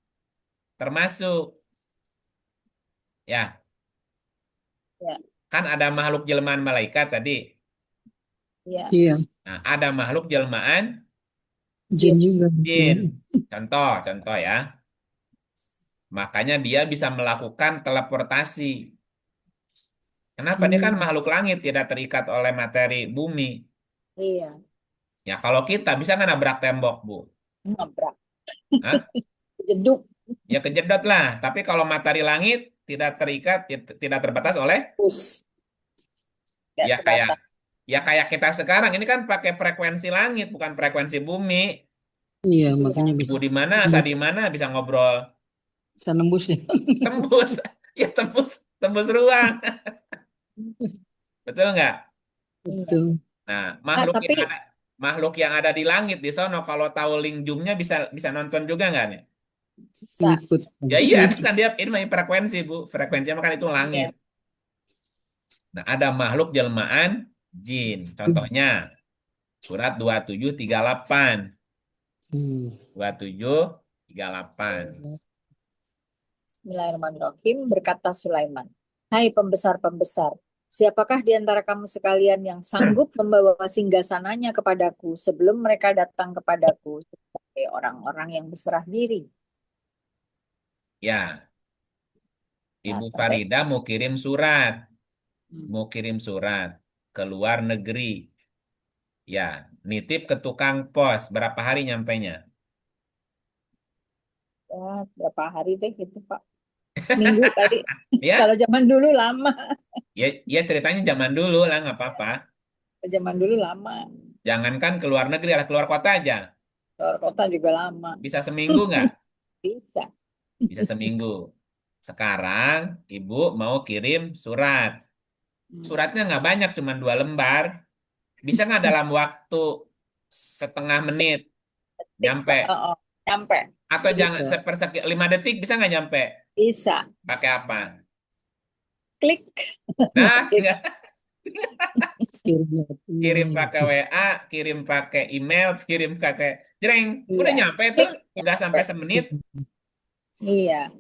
termasuk. Ya, Ya. kan ada makhluk jelmaan malaikat tadi. Iya. Iya. Nah, ada makhluk jelmaan Jin juga. jin. Contoh ya. Makanya dia bisa melakukan teleportasi. Kenapa? Dia kan makhluk langit, tidak terikat oleh materi bumi. Iya. Ya, kalau kita bisa nggak nabrak tembok, Bu? Nabrak. Hah? Jeduk. Ya kejedot lah. Tapi kalau materi langit tidak terikat, tidak terbatas oleh, Pus. Nggak ya kayak terbatas. ya kayak kita sekarang ini kan pakai frekuensi langit, bukan frekuensi bumi. Iya, makanya bisa Ibu di mana, asa di mana bisa ngobrol, bisa nembus ya. tembus, ya tembus ruang, betul nggak? Betul. Nah, Tapi makhluk yang ada di langit di sono kalau tahu link zoom-nya bisa bisa nonton juga nggak nih? bisa. Ikut. Ya iya, itu kan dia ini namanya frekuensi, Bu. Frekuensinya kan itu langit. Iya. Nah, ada makhluk jelmaan jin. Contohnya surat 2738. Hmm. 2738. Bismillahirrahmanirrahim. Berkata Sulaiman, hai pembesar-pembesar, siapakah di antara kamu sekalian yang sanggup membawa singgasananya kepadaku sebelum mereka datang kepadaku sebagai orang-orang yang berserah diri? Ya, Nah, Ibu sampai Farida mau kirim surat ke luar negeri. Ya, nitip ke tukang pos. Berapa hari nyampainya? ya, berapa hari deh gitu Pak? Minggu kali. Ya, Kalau zaman dulu lama. ya ceritanya zaman dulu lah, nggak apa-apa. Zaman dulu lama. Jangankan ke luar negeri lah, keluar kota aja. Keluar kota juga lama. Bisa seminggu nggak? Bisa. Bisa seminggu. Sekarang ibu mau kirim surat. Suratnya nggak banyak, cuma 2 lembar. Bisa nggak dalam waktu setengah menit nyampe? Oh, oh, nyampe. Atau jangan Bisa. 5 detik bisa nggak nyampe? Bisa. Pakai apa? Klik. Nah, Klik. kirim pakai WA, kirim pakai email, kirim pakai jreng. Udah Iya. nyampe tuh, Klik. nggak sampai semenit. Iya.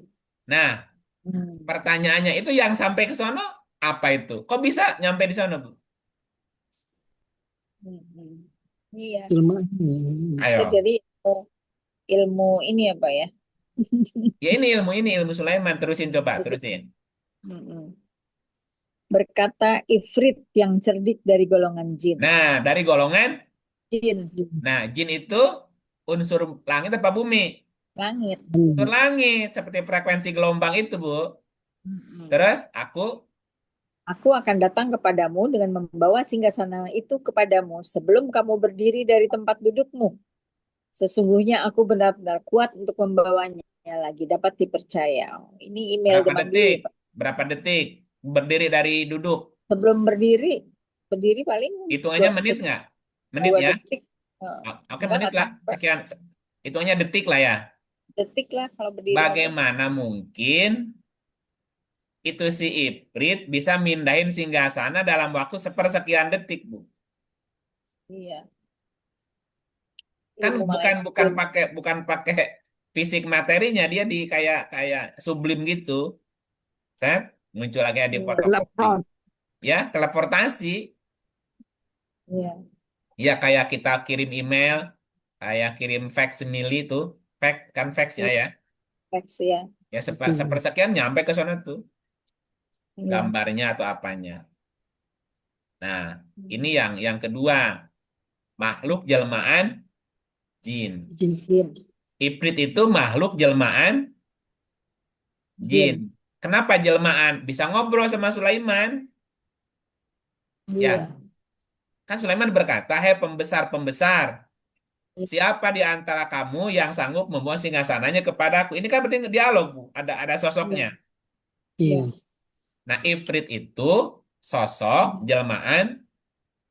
Nah, Hmm. pertanyaannya itu yang sampai ke sono apa itu? Kok bisa nyampe di sono, Bu? Hmm. Iya. Ayo. Itu jadi ilmu ini ya Pak ya. Ya ini ilmu Sulaiman. Terusin coba, terusin. Hmm. Berkata Ifrit yang cerdik dari golongan jin. Nah, dari golongan, Jin, nah jin itu unsur langit apa bumi? langit. Unsur langit, seperti frekuensi gelombang itu, Bu. Hmm. Terus aku, Aku akan datang kepadamu dengan membawa singgasana itu kepadamu sebelum kamu berdiri dari tempat dudukmu. Sesungguhnya aku benar-benar kuat untuk membawanya lagi dapat dipercaya. Oh, ini email berapa zaman dulu detik? ya, Pak. Berapa detik? Berdiri dari duduk. Sebelum berdiri paling Hitungannya menit nggak? Menit 2 ya? detik. Oke, Enggak menit lah. sampai Sekian. Hitungannya detik lah ya. detik lah kalau berdiri aja. Bagaimana mungkin itu si Iprit bisa mindahin singgasana dalam waktu sepersekian detik, Bu? Iya. Kan Ilmu bukan malaikat. bukan pakai fisik materinya, dia di kayak kayak sublim gitu. Set, muncul lagi di fotokopi. Telepon. Ya, teleportasi. Iya. Ya kayak kita kirim email, Saya kirim facsimile tuh. Fax kan faxnya ya. Teks ya. Ya Betul. sepersekian nyampe ke sana tuh Iya. gambarnya atau apanya. Nah, ini yang kedua, makhluk jelmaan jin. Jin. Jin. Ifrit itu makhluk jelmaan jin. Jin. Kenapa jelmaan? Bisa ngobrol sama Sulaiman. Ya, Iya. kan Sulaiman berkata, "Hei pembesar-pembesar, siapa di antara kamu yang sanggup membawa singgasananya kepadaku?" Ini kan berarti dialog, Bu. Ada sosoknya. Iya. Iya. Iya. Nah, Ifrit itu sosok jelmaan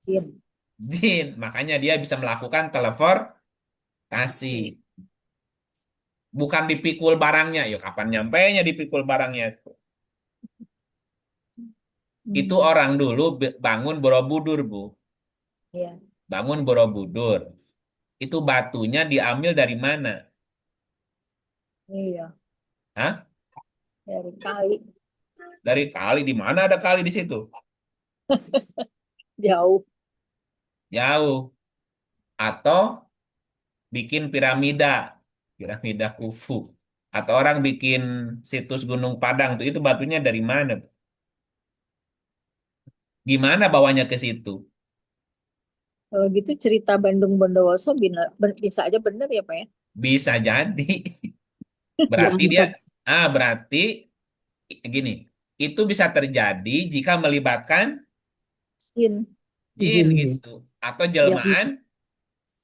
Jin. jin. Makanya dia bisa melakukan teleportasi. Bukan dipikul barangnya. Yuk, kapan nyampainya dipikul barangnya? Itu Hmm. orang dulu bangun Borobudur, Bu. Iya. Bangun Borobudur. Itu batunya diambil dari mana? Iya. Hah? Dari kali. Dari kali. Di mana ada kali di situ? Jauh. Jauh. Atau bikin piramida. Piramida Khufu. Atau orang bikin situs Gunung Padang tuh itu batunya dari mana? Gimana bawanya ke situ? Kalau gitu cerita Bandung Bondowoso bisa aja bener ya Pak ya? Bisa jadi. Berarti dia Diangkat. berarti gini. Itu bisa terjadi jika melibatkan Jin. jin Jin. Ya. gitu atau Ya,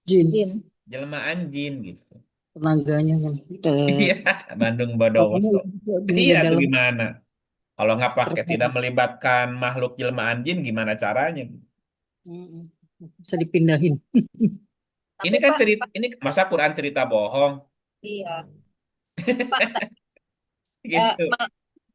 jin. Jin. jelmaan jin gitu. Tenaganya kan. Iya, Bandung Pokoknya Bondowoso. di Iya tuh dalam. gimana? Kalau nggak pakai tidak melibatkan makhluk jelmaan jin gimana caranya? Mm-mm. Bisa dipindahin. Ini Tapi kan Pak, cerita ini masa Quran cerita bohong iya. Pak, gitu.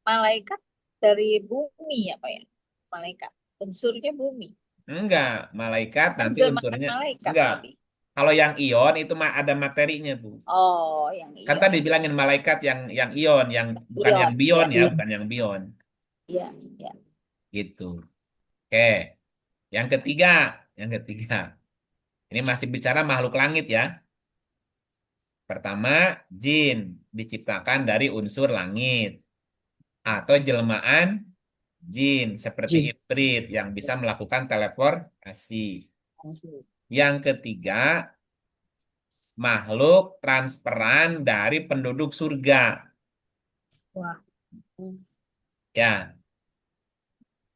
malaikat dari bumi ya Pak ya? Malaikat. Unsurnya bumi. Enggak, malaikat Kan nanti jelmaan unsurnya malaikat enggak. tadi. Kalau yang ion itu mah ada materinya, Bu. Oh, yang Kan tadi ion. bilangin malaikat yang ion, yang bukan yang Ion, bion ya. ya, Iya. bukan yang bion. Iya, iya. Gitu. Oke. Yang ketiga, yang ketiga. Ini masih bicara makhluk langit ya. Pertama, jin diciptakan dari unsur langit atau jelmaan jin seperti Jin. Ifrit yang bisa melakukan teleportasi. Yang ketiga, makhluk transperan dari penduduk surga. Wah, Ya,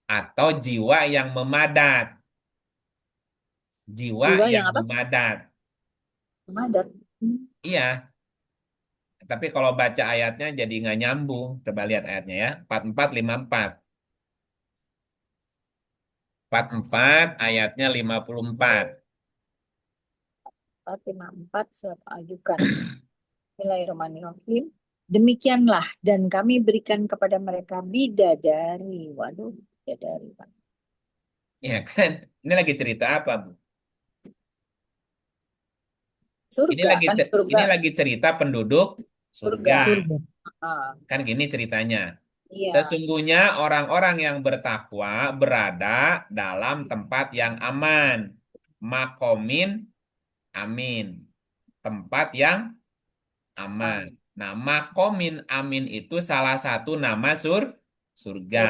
atau jiwa yang memadat. Jiwa jiwa yang yang apa? memadat. Madat. Iya, tapi kalau baca ayatnya jadi nggak nyambung. Coba lihat ayatnya ya. 4454. 44 ayatnya 54. 454 surat ajukan. Bismillahirrahmanirrahim. Demikianlah dan kami berikan kepada mereka bidadari. Waduh, bidadari Pak. Iya kan? Ini lagi cerita apa, Bu? Surga kan surga. Ini lagi cerita penduduk surga. Surga. Surga. Ah, Kan gini ceritanya. iya. Sesungguhnya orang-orang yang bertakwa berada dalam tempat yang aman. Makomin amin. Tempat yang aman. Ah, Nah, makomin amin itu salah satu nama surga. surga.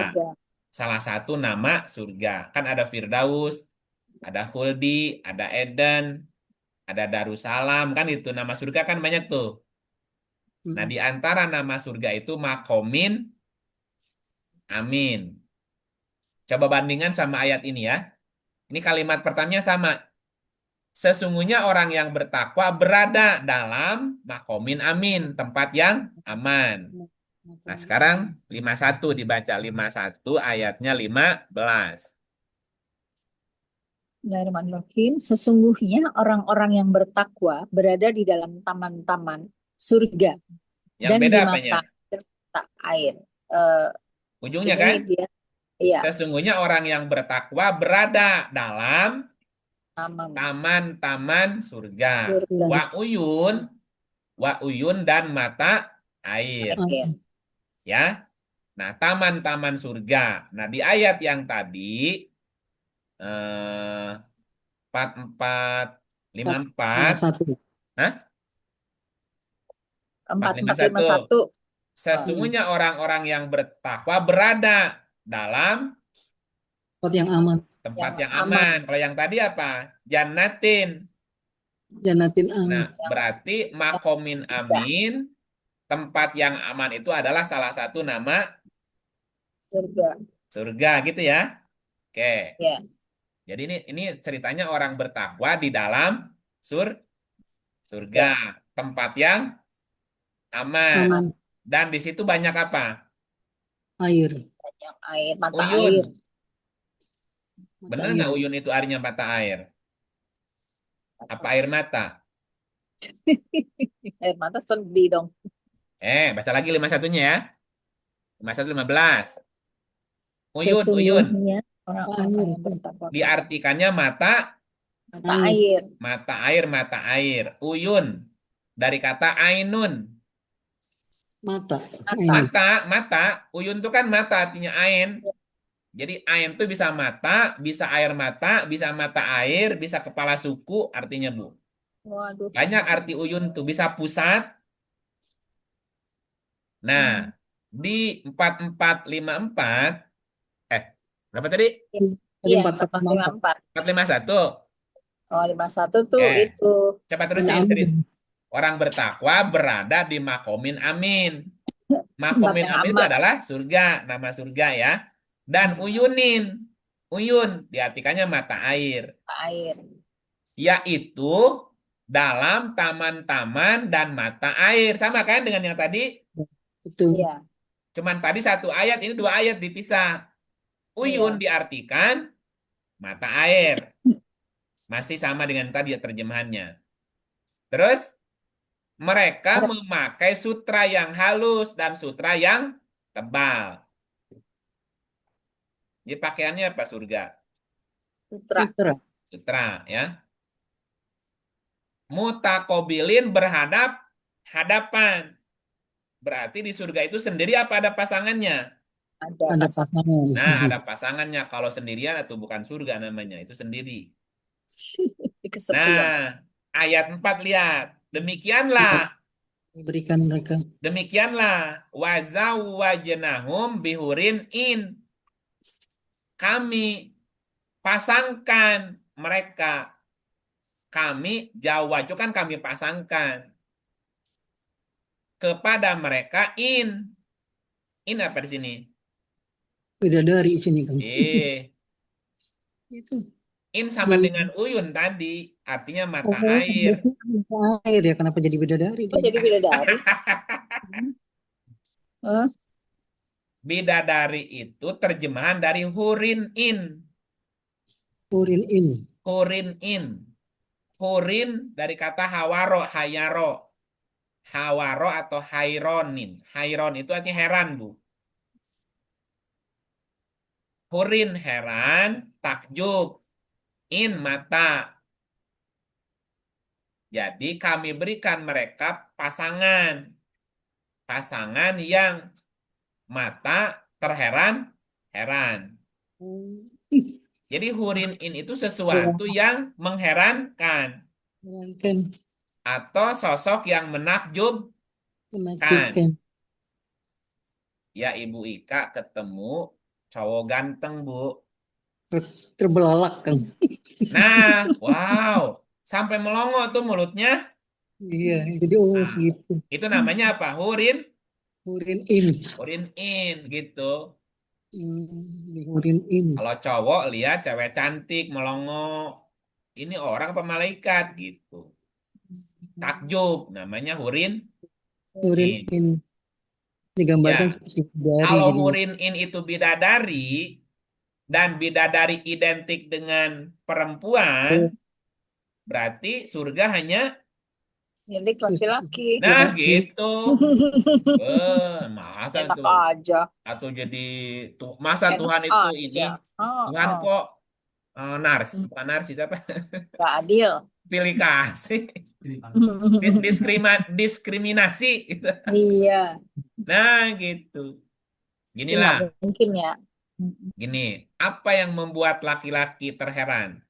Salah satu nama surga. Kan ada Firdaus, ada Khuldi, ada Eden, ada Darussalam. Kan itu nama surga kan banyak tuh. Nah, Mm-mm. di antara nama surga itu makomin amin. Coba bandingkan sama ayat ini ya. Ini kalimat pertamanya sama. Sesungguhnya orang yang bertakwa berada dalam makomin amin, tempat yang aman. Nah, sekarang 51 dibaca 51 ayatnya 15. Bismillahirrahmanirrahim. Sesungguhnya orang-orang yang bertakwa berada di dalam taman-taman surga Yang dan beda di apanya? mata air. Eh, Ujungnya ini kan? dia, iya, Sesungguhnya orang yang bertakwa berada dalam taman taman-taman surga. surga. Wa uyun, wa uyun dan mata air. Air. Ya. Nah, taman-taman surga. Nah, di ayat yang tadi eh, 44, Lima 54, satu. Hah? 4451. 4451. Sesungguhnya orang-orang yang bertakwa berada dalam Tempat yang aman. tempat yang aman. aman. Kalau yang tadi apa? Jannatin. Jannatin Nah, aman. berarti makomin amin, tempat yang aman itu adalah salah satu nama Surga. surga gitu ya. Oke. Ya. Jadi ini ceritanya orang bertakwa di dalam sur surga, Ya. tempat yang aman. Aman. Dan di situ banyak apa? Air. Banyak air, mata Uyun. air. Mata Benar air. nggak uyun itu artinya mata air? Apa air mata? Air mata sedih dong. Baca lagi 51-nya ya. 51-15. Uyun, uyun. Sesungguhnya orang-orang Air. yang bertakwa Diartikannya mata, mata Air. air. mata air. Uyun. Dari kata ainun. Mata. Mata. Air. Mata. Uyun itu kan mata artinya ain. Jadi ain itu bisa mata, bisa air mata, bisa mata air, bisa kepala suku artinya Bu. Waduh. Banyak arti uyun tuh, bisa pusat. Nah, di 4454, berapa tadi? Tadi Iya, 4454. 454. 451. Oh, 51 tuh Eh, itu. coba Yang terusin aman. cerita. Orang bertakwa berada di makomin amin. Tempat Makomin yang amin itu aman. adalah surga, nama surga ya. Dan uyunin, uyun diartikannya mata air, Mata air. yaitu dalam taman-taman dan mata air. Sama kan dengan yang tadi? Betul. Iya, Cuman tadi satu ayat, ini dua ayat dipisah. Uyun iya. diartikan mata air. Masih sama dengan tadi ya terjemahannya. Terus mereka memakai sutra yang halus dan sutra yang tebal. Jadi pakaiannya apa surga? Sutra. Sutra. Sutra ya. Mutakobilin berhadap hadapan. Berarti di surga itu sendiri apa ada pasangannya? Ada Ada pasangan. pasangan. Nah, ada pasangannya. Kalau sendirian atau bukan surga namanya, itu sendiri. Kesepian. Nah, ayat 4 lihat. Diberikan mereka. Demikianlah wazawwajnahum bihurin in. Kami pasangkan mereka. Kami jawab kan kami pasangkan kepada mereka in. In apa di sini? Bidadari sini kan. Itu. In sama dengan uyun tadi, artinya mata air. Mata air ya, kenapa jadi bidadari? Oh, jadi bidadari. Hah? Bidadari itu terjemahan dari hurin in. Urin in. Hurin in. Hurin dari kata hawaro, hayaro. Hawaro atau haironin. Hairon itu artinya heran, Bu. Hurin heran, takjub. In mata. Jadi kami berikan mereka pasangan. Pasangan yang mata terheran-heran. Jadi hurin in itu sesuatu yang mengherankan. Menyenangkan. Atau sosok yang menakjubkan. Menakjubkan. Ya Ibu Ika ketemu cowok ganteng, Bu. Terbelalak kan. Nah, wow. Sampai melongo tuh mulutnya. Iya, jadi Nah, gitu. itu namanya apa? Hurin Urin in. in gitu. Urin in. Kalau cowok lihat cewek cantik melongo. Ini orang apa malaikat gitu. Takjub namanya hurin Urin in. in. Digambarkan Ya. seperti bidadari Kalau jadinya. hurin in itu bidadari dan bidadari identik dengan perempuan, berarti surga hanya Milik laki-laki. nah Laki-laki. gitu. Masa Enak tuh aja. atau jadi masa Enak Tuhan itu ini aja. Tuhan kok narsis bukan narsis apa Gak adil. pilih kasih diskriminasi gitu. Iya. Nah gitu. Itu nggak Ginilah, mungkin ya. gini, apa yang membuat laki-laki terheran?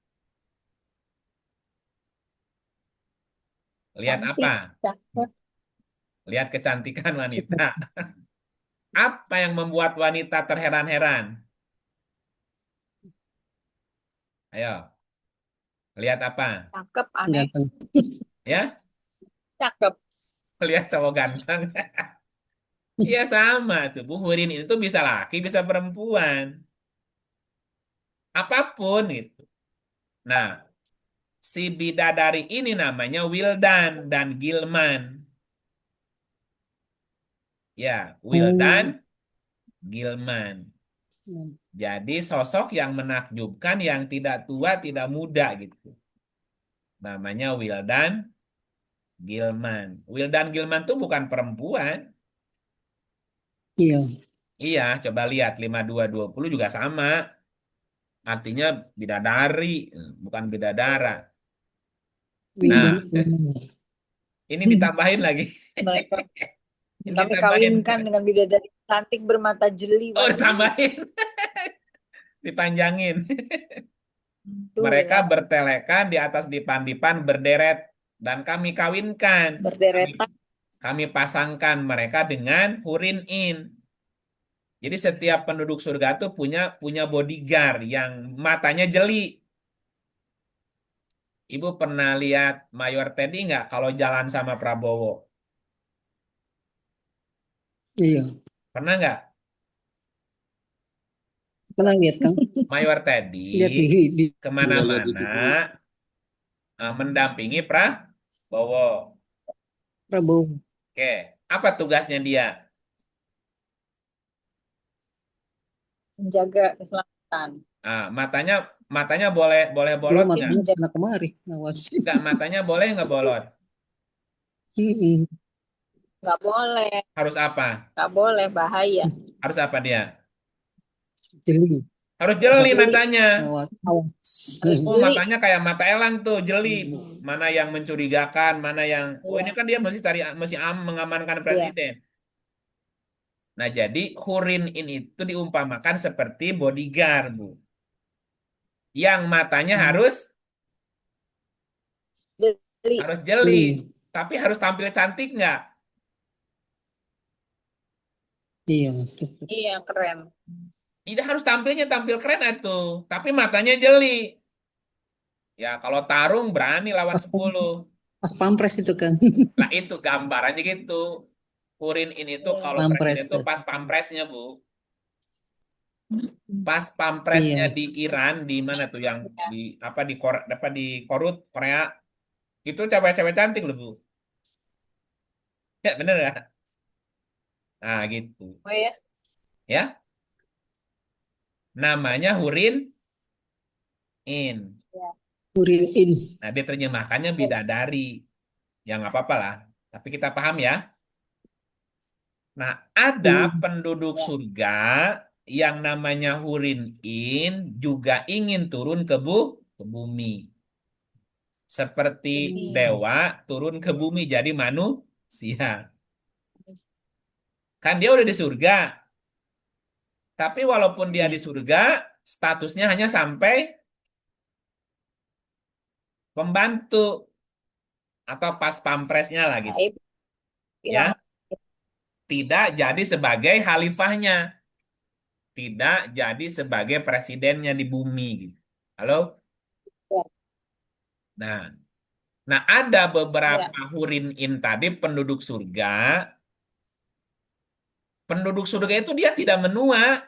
Lihat Cantik, apa? cakep. Lihat kecantikan wanita. Apa yang membuat wanita terheran-heran? Ayo, lihat apa? Cakep, aneh. Ganteng. Ya, Cakep. lihat cowok ganteng. Iya sama tuh. Bu Hurin ini tuh bisa laki, bisa perempuan. Apapun itu. Nah, si bidadari ini namanya Wildan dan Gilman. Ya, Wildan, Hmm. Gilman. Hmm. Jadi sosok yang menakjubkan, yang tidak tua, tidak muda gitu. Namanya Wildan Gilman. Wildan Gilman tuh bukan perempuan. Iya. Iya, coba lihat 5220 juga sama. Artinya bidadari, bukan bidadara. Wildan Nah, Ilman. ini ditambahin lagi. Mereka Ini kami ditambahin. kawinkan dengan bidadari cantik bermata jeli Oh, wangi. ditambahin. Dipanjangin. Tuh Mereka ya, bertelekan di atas dipan-dipan berderet. Dan kami kawinkan. Kami, berderetan. kami pasangkan mereka dengan Hurin In. Jadi setiap penduduk surga tuh punya punya bodyguard yang matanya jeli. Ibu pernah lihat Mayor Teddy nggak kalau jalan sama Prabowo? Iya. Pernah nggak? Pernah lihat Kang? Mayor Teddy Lihat di kemana-mana mendampingi Prabowo. Prabowo. Oke, apa tugasnya dia? Menjaga keselamatan. Matanya matanya boleh boleh Dulu bolot nggak? matanya Menjaga. sana kemari ngawasin. Nggak, matanya boleh nggak bolot? Mm-mm. Nggak boleh, Harus apa? nggak boleh, bahaya. Harus apa dia? Jeli. Harus Harus jeli apa? Jeli, matanya. Awas. Awas. harus Oh, jeli. matanya kayak mata elang tuh, jeli, Bu. Mm-mm. Mana yang mencurigakan, mana yang oh ini Iya, kan dia mesti cari mengamankan iya. presiden. Nah, jadi Hurin ini itu diumpamakan seperti bodyguard, Bu. Yang matanya Hmm. harus Jeli. harus jeli, Jeli. tapi harus tampil cantik nggak? Iya. Tuh. Iya, keren. Tidak harus tampilnya tampil keren tuh, tapi matanya jeli. Ya, kalau tarung berani lawan Pas 10. pas pampres itu kan. Nah, itu gambarannya gitu. Hurin ini tuh Iya. kalau presiden Pampres tuh tuh. pas pampresnya, Bu. Pas pampresnya Iya. di Iran, di mana tuh yang di apa di Korea, apa di Korut, Korea, itu cewek-cewek cantik loh, Bu. Ya, bener ya? Nah, gitu. Oh ya, Ya, namanya Hurin In. ya. Urin in. Nah, dia terjemahkannya bidadari. Ya, nggak apa-apa lah. Tapi kita paham ya. Nah, ada Mm. penduduk Ya. surga yang namanya Hurin In juga ingin turun ke bumi. Seperti Mm. dewa turun ke bumi jadi manusia. Kan dia udah di surga. Tapi walaupun dia di Iya. surga, statusnya hanya sampai pembantu atau pas pampresnya lah Nah, gitu. Ibu bilang, Ya, tidak jadi sebagai khalifahnya, tidak jadi sebagai presidennya di bumi gitu. Halo? ya, Nah, nah ada ya. beberapa hurin in tadi penduduk surga itu dia tidak menua,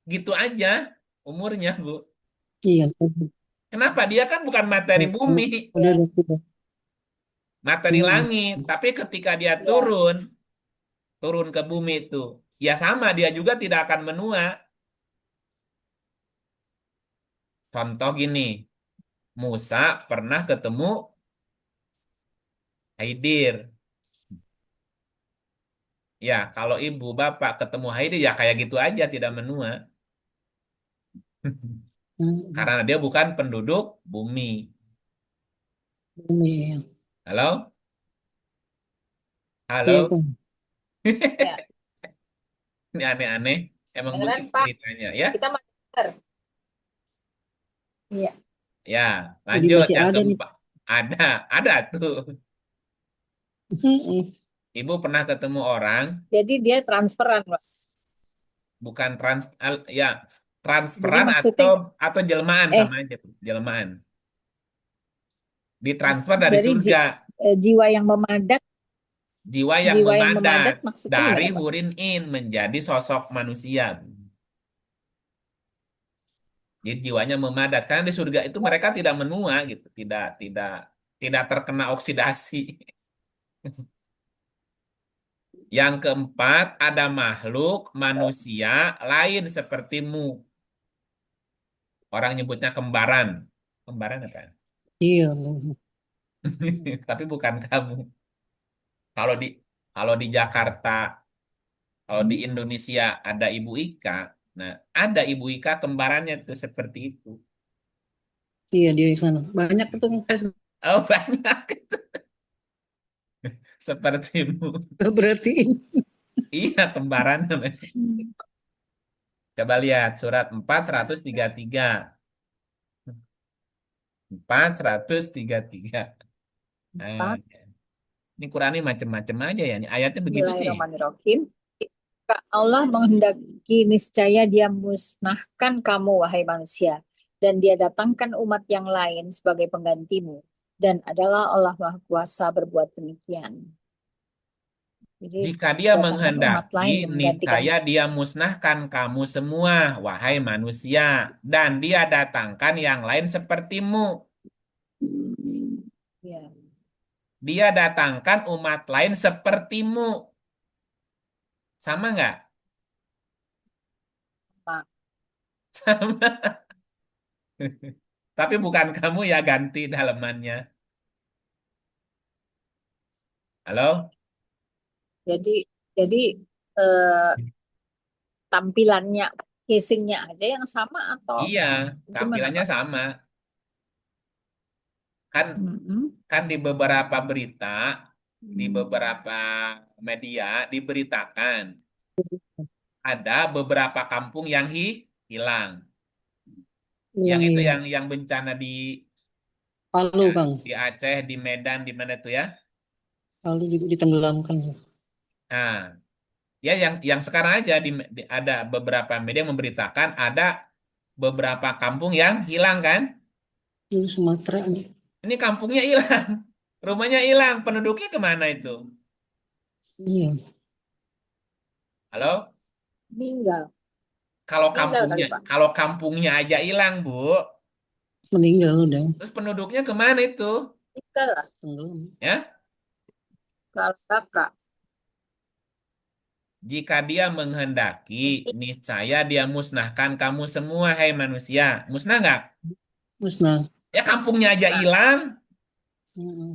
gitu aja umurnya, Bu. Iya. Kenapa? Dia kan bukan materi bumi, Udah, Ya. udah. materi Mm. langit. Tapi ketika dia Ya. turun ke bumi itu, ya sama dia juga tidak akan menua. Contoh gini, Musa pernah ketemu Haidir. Ya, kalau ibu bapak ketemu Haidir ya kayak gitu aja tidak menua. Mm. Karena dia bukan penduduk bumi. Iya. Halo? Iya Halo? Kang. Ya. Ini aneh-aneh. Emang Beneran, begitu Pak. ceritanya ya. Kita mau denger. Iya. Ya, Jadi lanjut masih yang ada nih. keempat. Ada tuh. Mm-mm. Ibu pernah ketemu orang, Jadi dia transferan, Pak. bukan ya Jadi transferan maksudnya atau jelmaan eh sama aja, Bu. Jelmaan. Ditransfer dari dari surga, jiwa yang memadat, jiwa yang memadat memadat maksudnya dari gimana, Pak? hurin in menjadi sosok manusia. Jadi jiwanya memadat karena di surga itu mereka tidak menua gitu, tidak terkena oksidasi. Yang keempat, ada makhluk manusia lain sepertimu. Orang nyebutnya kembaran. Kembaran apa? Iya. Tapi bukan kamu. Kalau di kalau di Jakarta, kalau di Indonesia ada Ibu Ika, nah ada Ibu Ika kembarannya tuh seperti itu. Iya dia di sana. Banyak ketemu saya Oh banyak sepertimu. berarti. Iya kembarannya. Hmm. Coba lihat surat 433. 433. Nah, Empat. ini Quran ini macam-macam aja ya. Ini ayatnya begitu sih. Bismillahirrahmanirrahim. Allah menghendaki niscaya dia musnahkan kamu, wahai manusia, dan dia datangkan umat yang lain sebagai penggantimu. Dan adalah Allah Maha Kuasa berbuat demikian. Jadi Jika dia datangkan umat menghendaki, lain yang menggantikan. niscaya dia musnahkan kamu semua, wahai manusia. Dan dia datangkan yang lain sepertimu. Ya, Dia datangkan umat lain sepertimu. Sama nggak? Pak. Sama. Tapi bukan kamu ya ganti dalemannya. Halo? Jadi jadi eh, tampilannya, casingnya aja yang sama atau Iya, gimana, tampilannya Pak? sama. Kan Mm-mm. kan di beberapa berita, di beberapa media diberitakan ada beberapa kampung yang hilang. Yang Yang itu iya. yang bencana di Palu ya, Kang. di Aceh, di Medan, di mana itu ya? Palu juga ditenggelamkan. Nah, ya yang sekarang aja ada beberapa media memberitakan ada beberapa kampung yang hilang kan? Itu Sumatera. Ini kampungnya hilang, rumahnya hilang, penduduknya kemana itu? Iya. Halo? Meninggal, Kalau meninggal kali, kampungnya, Pak. kalau kampungnya aja hilang, Bu, Meninggal udah. terus penduduknya kemana itu? Meninggal lah, Tenggelam. Ya, kalau kakak. jika dia menghendaki, niscaya dia musnahkan kamu semua, hai manusia. Musnah nggak? Musnah. Ya kampungnya aja Nah, hilang. Mm-mm.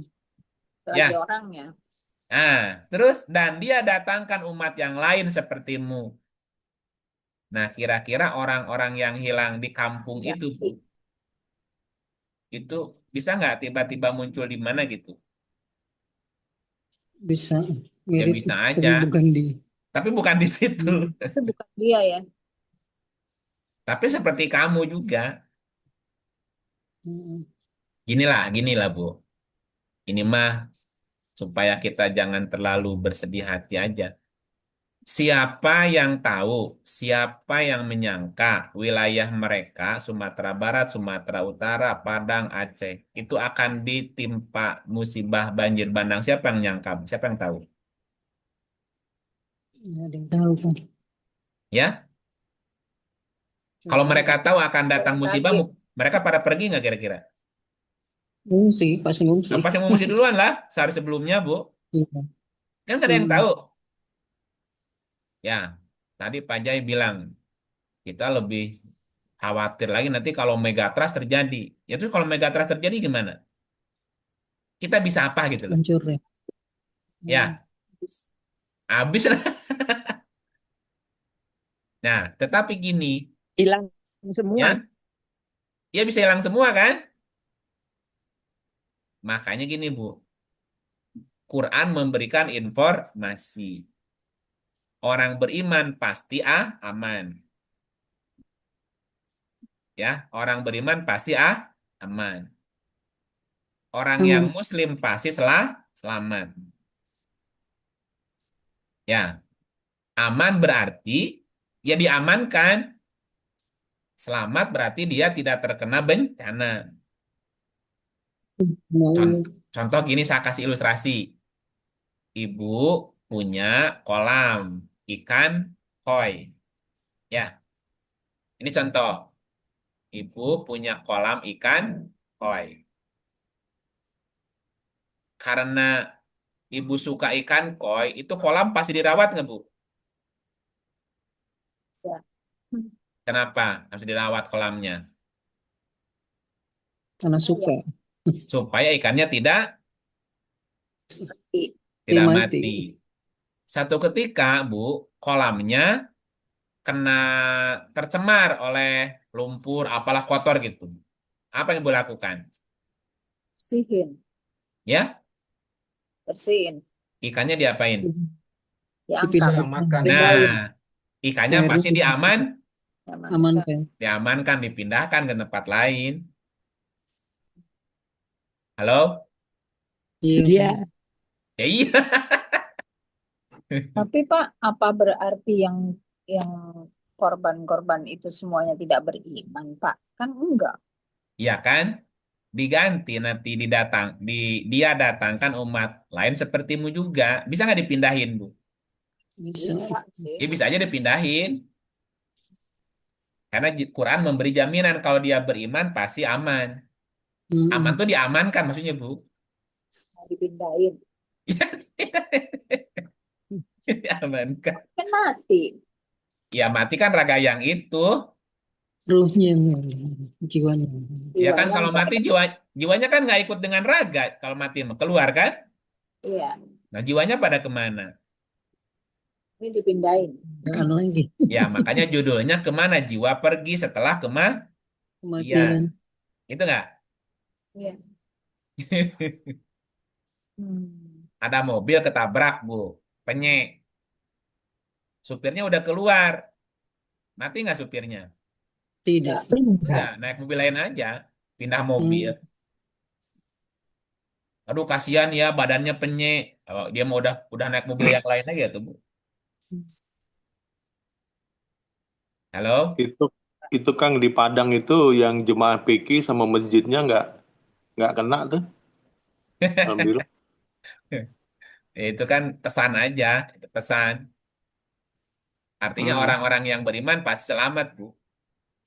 lagi Ya, orangnya. nah, terus dan dia datangkan umat yang lain sepertimu. Nah, kira-kira orang-orang yang hilang di kampung Ya, itu, Bu, itu bisa nggak tiba-tiba muncul di mana gitu? Bisa Ya mirip, bisa tapi aja, bukan di. tapi bukan di situ. Mm. itu bukan dia ya. Tapi seperti kamu juga. Mm-mm. Ginilah, Bu. Ini mah supaya kita jangan terlalu bersedih hati aja. Siapa yang tahu, siapa yang menyangka wilayah mereka, Sumatera Barat, Sumatera Utara, Padang, Aceh, itu akan ditimpa musibah banjir bandang. Siapa yang nyangka? Siapa yang tahu? Nggak ada yang tahu Kang. Ya, Nggak kalau tahu. mereka tahu akan Ada datang yang musibah, kaget. mereka pada pergi nggak kira-kira? Ngungsi, pasti ngungsi. Nah, pasti mengungsi duluan lah, sehari sebelumnya, Bu. Iya. Kan nggak ada yang tahu. Mm. Ya, tadi Pak Jai bilang, kita lebih khawatir lagi nanti kalau megatrust terjadi. Ya terus kalau megatrust terjadi gimana? Kita bisa apa gitu loh. Hancur ya. Mm. Ya, habis lah. Nah, tetapi gini, Hilang semua. ya, ya bisa hilang semua kan? Makanya gini, Bu. Quran memberikan informasi. Orang beriman pasti aman. Ya, orang beriman pasti aman. Orang yang Aman. muslim pasti selamat. Ya, aman berarti ya diamankan. Selamat berarti dia tidak terkena bencana. Mau Contoh gini saya kasih ilustrasi. Ibu punya kolam ikan koi. Ya, ini contoh. Ibu punya kolam ikan koi. Karena ibu suka ikan koi, itu kolam pasti dirawat nggak, Bu? Ya. Hmm. Kenapa harus dirawat kolamnya? karena Ya, suka Supaya ikannya tidak i- tidak mati. mati. Satu ketika, Bu, kolamnya kena tercemar oleh lumpur, apalah kotor gitu. Apa yang boleh lakukan? bersihin, Ya, bersihin, ikannya diapain? diangkat, Dipindahkan Nah, pindahin, ikannya airnya pasti aman diamankan. kan. diamankan, dipindahkan ke tempat lain. Halo? Iya Iya. Pak. Ya iya. Tapi Pak, apa berarti yang korban-korban itu semuanya tidak beriman, Pak? Kan enggak. Iya kan? Diganti nanti dia datangkan umat lain sepertimu juga. Bisa nggak dipindahin, Bu? Bisa. Bisa sih. Ya bisa aja dipindahin. Karena Quran memberi jaminan kalau dia beriman pasti aman. Aman Mm-mm. tuh diamankan maksudnya, Bu. Mau dipindahin. Diamankan. Kan mati. Ya mati kan raga yang itu. Ruhnya jiwanya. Ya kan Jiwanya kalau enggak. mati jiwanya kan nggak ikut dengan raga. Kalau mati mah keluar kan? Iya, Nah jiwanya pada kemana? ini dipindahin. Jangan lagi Ya makanya judulnya kemana jiwa pergi setelah kematian. kematian. Itu nggak? Iya. Hmm. Ada mobil ketabrak, Bu. Penyek. Supirnya udah keluar. Mati nggak supirnya? Tidak. Enggak, Enggak. naik mobil lain aja. Pindah mobil. Hmm. Aduh, kasihan ya, badannya penyek. Oh, dia mau udah naik mobil yang lain aja tuh, Bu. Halo? Itu itu Kang di Padang itu yang jemaah PK sama masjidnya nggak kena tuh. Alhamdulillah. Itu kan pesan aja, itu pesan. Artinya Hmm. orang-orang yang beriman pasti selamat, Bu.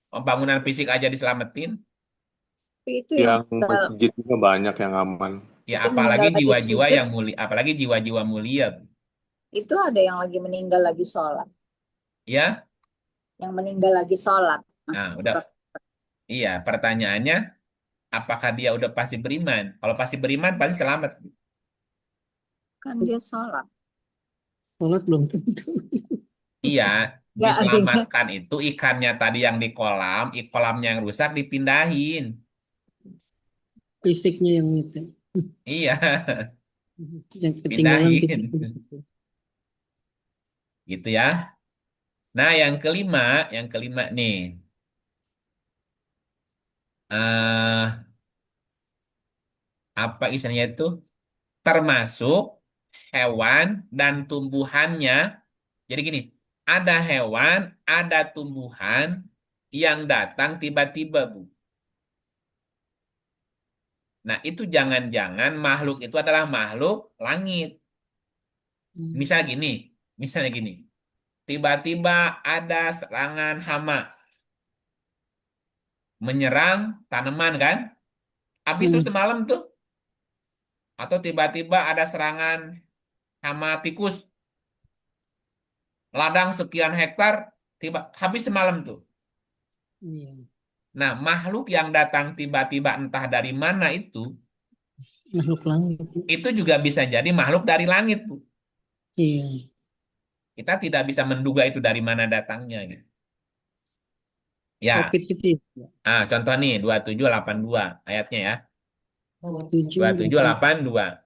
Pembangunan fisik aja diselamatin. Tapi itu Yang masjidnya banyak yang aman. Ya itu apalagi meninggal lagi jiwa-jiwa supir, yang mulia, apalagi jiwa-jiwa mulia, Bu. itu ada yang lagi meninggal lagi sholat. Ya, Yang meninggal lagi sholat. nah Masih udah. Iya, pertanyaannya, apakah dia udah pasti beriman? Kalau pasti beriman, pasti selamat, Bu. kan dia sholat. Sholat belum tentu. Iya, Ya artinya diselamatkan itu ikannya tadi yang di kolam, kolamnya yang rusak dipindahin. Fisiknya yang itu. Iya, Yang ketinggalan pindahin. tiba-tiba. Gitu ya. Nah, yang kelima nih. eh Apa istilahnya itu? Termasuk hewan dan tumbuhannya. Jadi gini, ada hewan, ada tumbuhan yang datang tiba-tiba, Bu. Nah, itu jangan-jangan makhluk itu adalah makhluk langit. Hmm. Misalnya gini, tiba-tiba ada serangan hama menyerang tanaman kan? Habis itu Hmm. semalam tuh, atau tiba-tiba ada serangan hama tikus, ladang sekian hektar, habis semalam tuh. Iya. Nah, makhluk yang datang tiba-tiba entah dari mana Makhluk langit. itu juga bisa jadi makhluk dari langit, Bu. Iya. Kita tidak bisa menduga itu dari mana datangnya gitu. Ya, Covid gitu ya. contoh nih 2782 ayatnya ya. 27. 2782.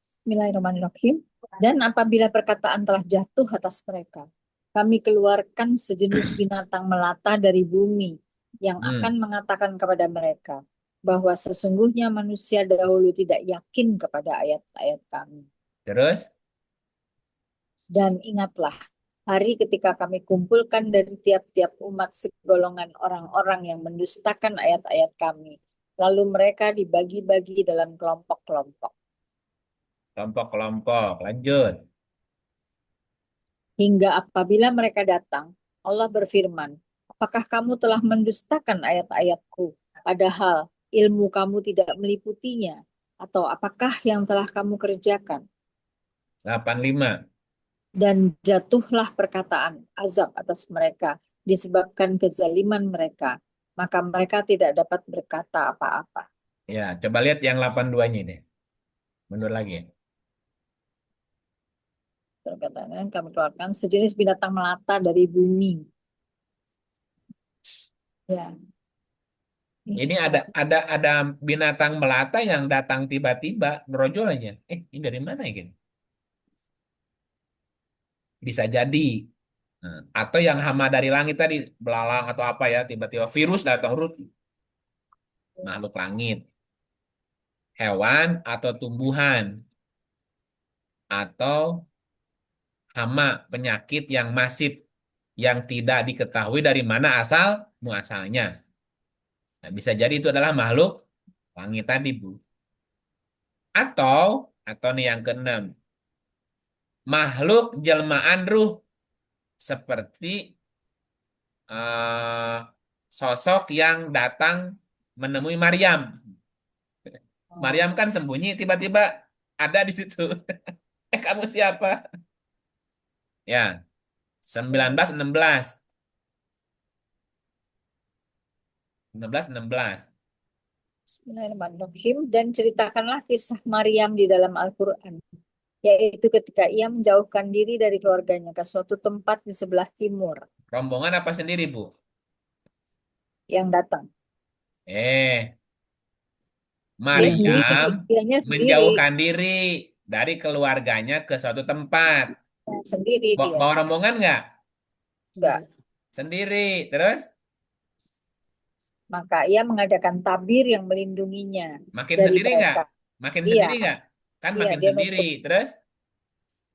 Bismillahirrahmanirrahim. Dan apabila perkataan telah jatuh atas mereka, kami keluarkan sejenis binatang melata dari bumi yang akan Hmm. mengatakan kepada mereka bahwa sesungguhnya manusia dahulu tidak yakin kepada ayat-ayat kami. Terus Dan ingatlah, hari ketika kami kumpulkan dari tiap-tiap umat segolongan orang-orang yang mendustakan ayat-ayat kami. Lalu mereka dibagi-bagi dalam kelompok-kelompok. Kelompok-kelompok. Lanjut. Hingga apabila mereka datang, Allah berfirman, apakah kamu telah mendustakan ayat-ayatku, padahal ilmu kamu tidak meliputinya? Atau apakah yang telah kamu kerjakan? 85. Dan jatuhlah perkataan azab atas mereka disebabkan kezaliman mereka, maka mereka tidak dapat berkata apa-apa. Ya, coba lihat yang 82-nya deh. Mundur lagi. Perkataan kami keluarkan sejenis binatang melata dari bumi. Ya, Ini ada binatang melata yang datang tiba-tiba, brojol aja. Ini dari mana ya? Gini? Bisa jadi. Nah, atau yang hama dari langit tadi, belalang atau apa ya, tiba-tiba virus datang, makhluk langit, hewan atau tumbuhan, atau hama penyakit yang masif, yang tidak diketahui dari mana muasalnya. Nah, bisa jadi itu adalah makhluk langit tadi, Bu. Atau nih yang keenam, makhluk jelmaan ruh seperti eh, sosok yang datang menemui Maryam. Maryam kan sembunyi, tiba-tiba ada di situ. Kamu siapa? Ya, 19, 16. 19, 16. Bismillahirrahmanirrahim. Dan ceritakanlah kisah Maryam di dalam Al-Quran, yaitu ketika ia menjauhkan diri dari keluarganya ke suatu tempat di sebelah timur Rombongan apa sendiri, Bu? yang datang. Eh, Dia Iya, sendiri, Maryam dianya sendiri, menjauhkan diri dari keluarganya ke suatu tempat. sendiri dia. Bawa rombongan nggak? Enggak. Sendiri. Terus Maka ia mengadakan tabir yang melindunginya makin dari sendiri nggak? mereka. Makin Iya, sendiri nggak? Kan iya, makin dia sendiri. nutup. Terus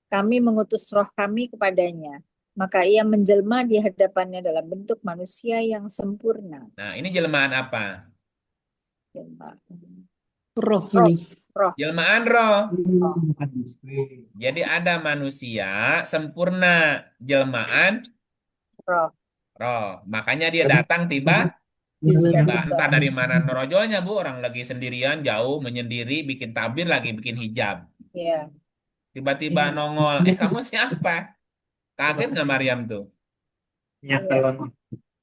Kami mengutus roh kami kepadanya. Maka ia menjelma di hadapannya dalam bentuk manusia yang sempurna. nah, ini jelmaan apa? Jelma. roh Roh, ini. roh. Jelmaan roh. roh. Jadi ada manusia sempurna jelmaan Roh. roh. Makanya dia datang tiba-tiba. Entah dari mana nerojolnya, Bu. Orang lagi sendirian, jauh, menyendiri, bikin tabir lagi, bikin hijab. Ya, Tiba-tiba nongol. Kamu siapa? Kaget nggak Maryam tuh? iya.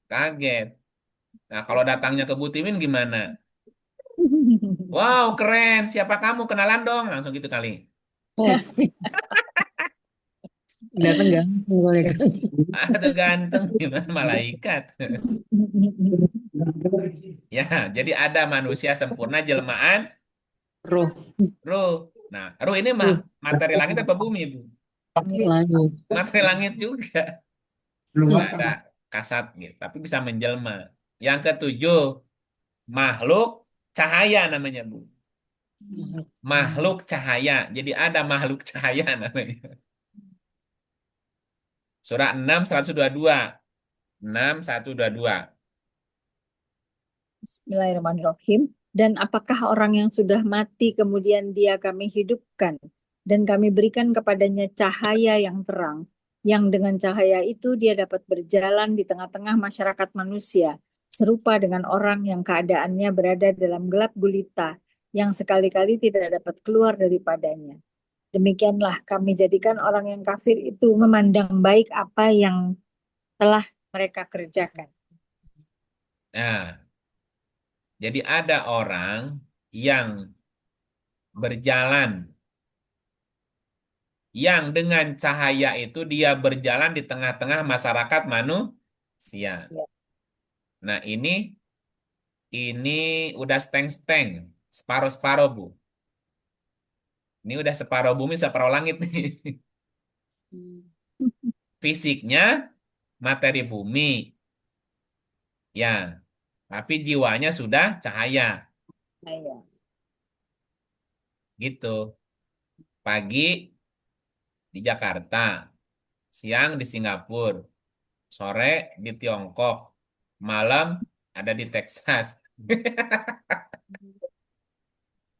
Kaget. Nah, kalau datangnya ke Bu Timin gimana? Wow, keren. Siapa kamu? Kenalan dong. Langsung gitu kali. Oh, datang ganteng soalnya kan. Aduh ganteng gimana malaikat. Ya, jadi ada manusia sempurna jelmaan Roh, ruh. Nah, ruh ini roh, materi langit apa bumi, Bu? langit. Materi langit juga. Nggak ada kasat gitu, tapi bisa menjelma. Yang ketujuh, makhluk cahaya namanya, Bu. Makhluk cahaya. Jadi ada makhluk cahaya namanya. Surah 6, 122. 6, 122. Bismillahirrahmanirrahim. Dan apakah orang yang sudah mati kemudian dia kami hidupkan dan kami berikan kepadanya cahaya yang terang, yang dengan cahaya itu dia dapat berjalan di tengah-tengah masyarakat manusia, serupa dengan orang yang keadaannya berada dalam gelap gulita, yang sekali-kali tidak dapat keluar daripadanya. Demikianlah kami jadikan orang yang kafir itu memandang baik apa yang telah mereka kerjakan. Nah, jadi ada orang yang berjalan, yang dengan cahaya itu dia berjalan di tengah-tengah masyarakat manusia. Ya. Nah, ini udah seteng-seteng, separuh-separuh, Bu. Ini udah separuh bumi, separuh langit nih. Fisiknya materi bumi, ya. Tapi jiwanya sudah cahaya, Nah, ya. gitu. Pagi di Jakarta, Siang di Singapura, sore di Tiongkok, malam ada di Texas.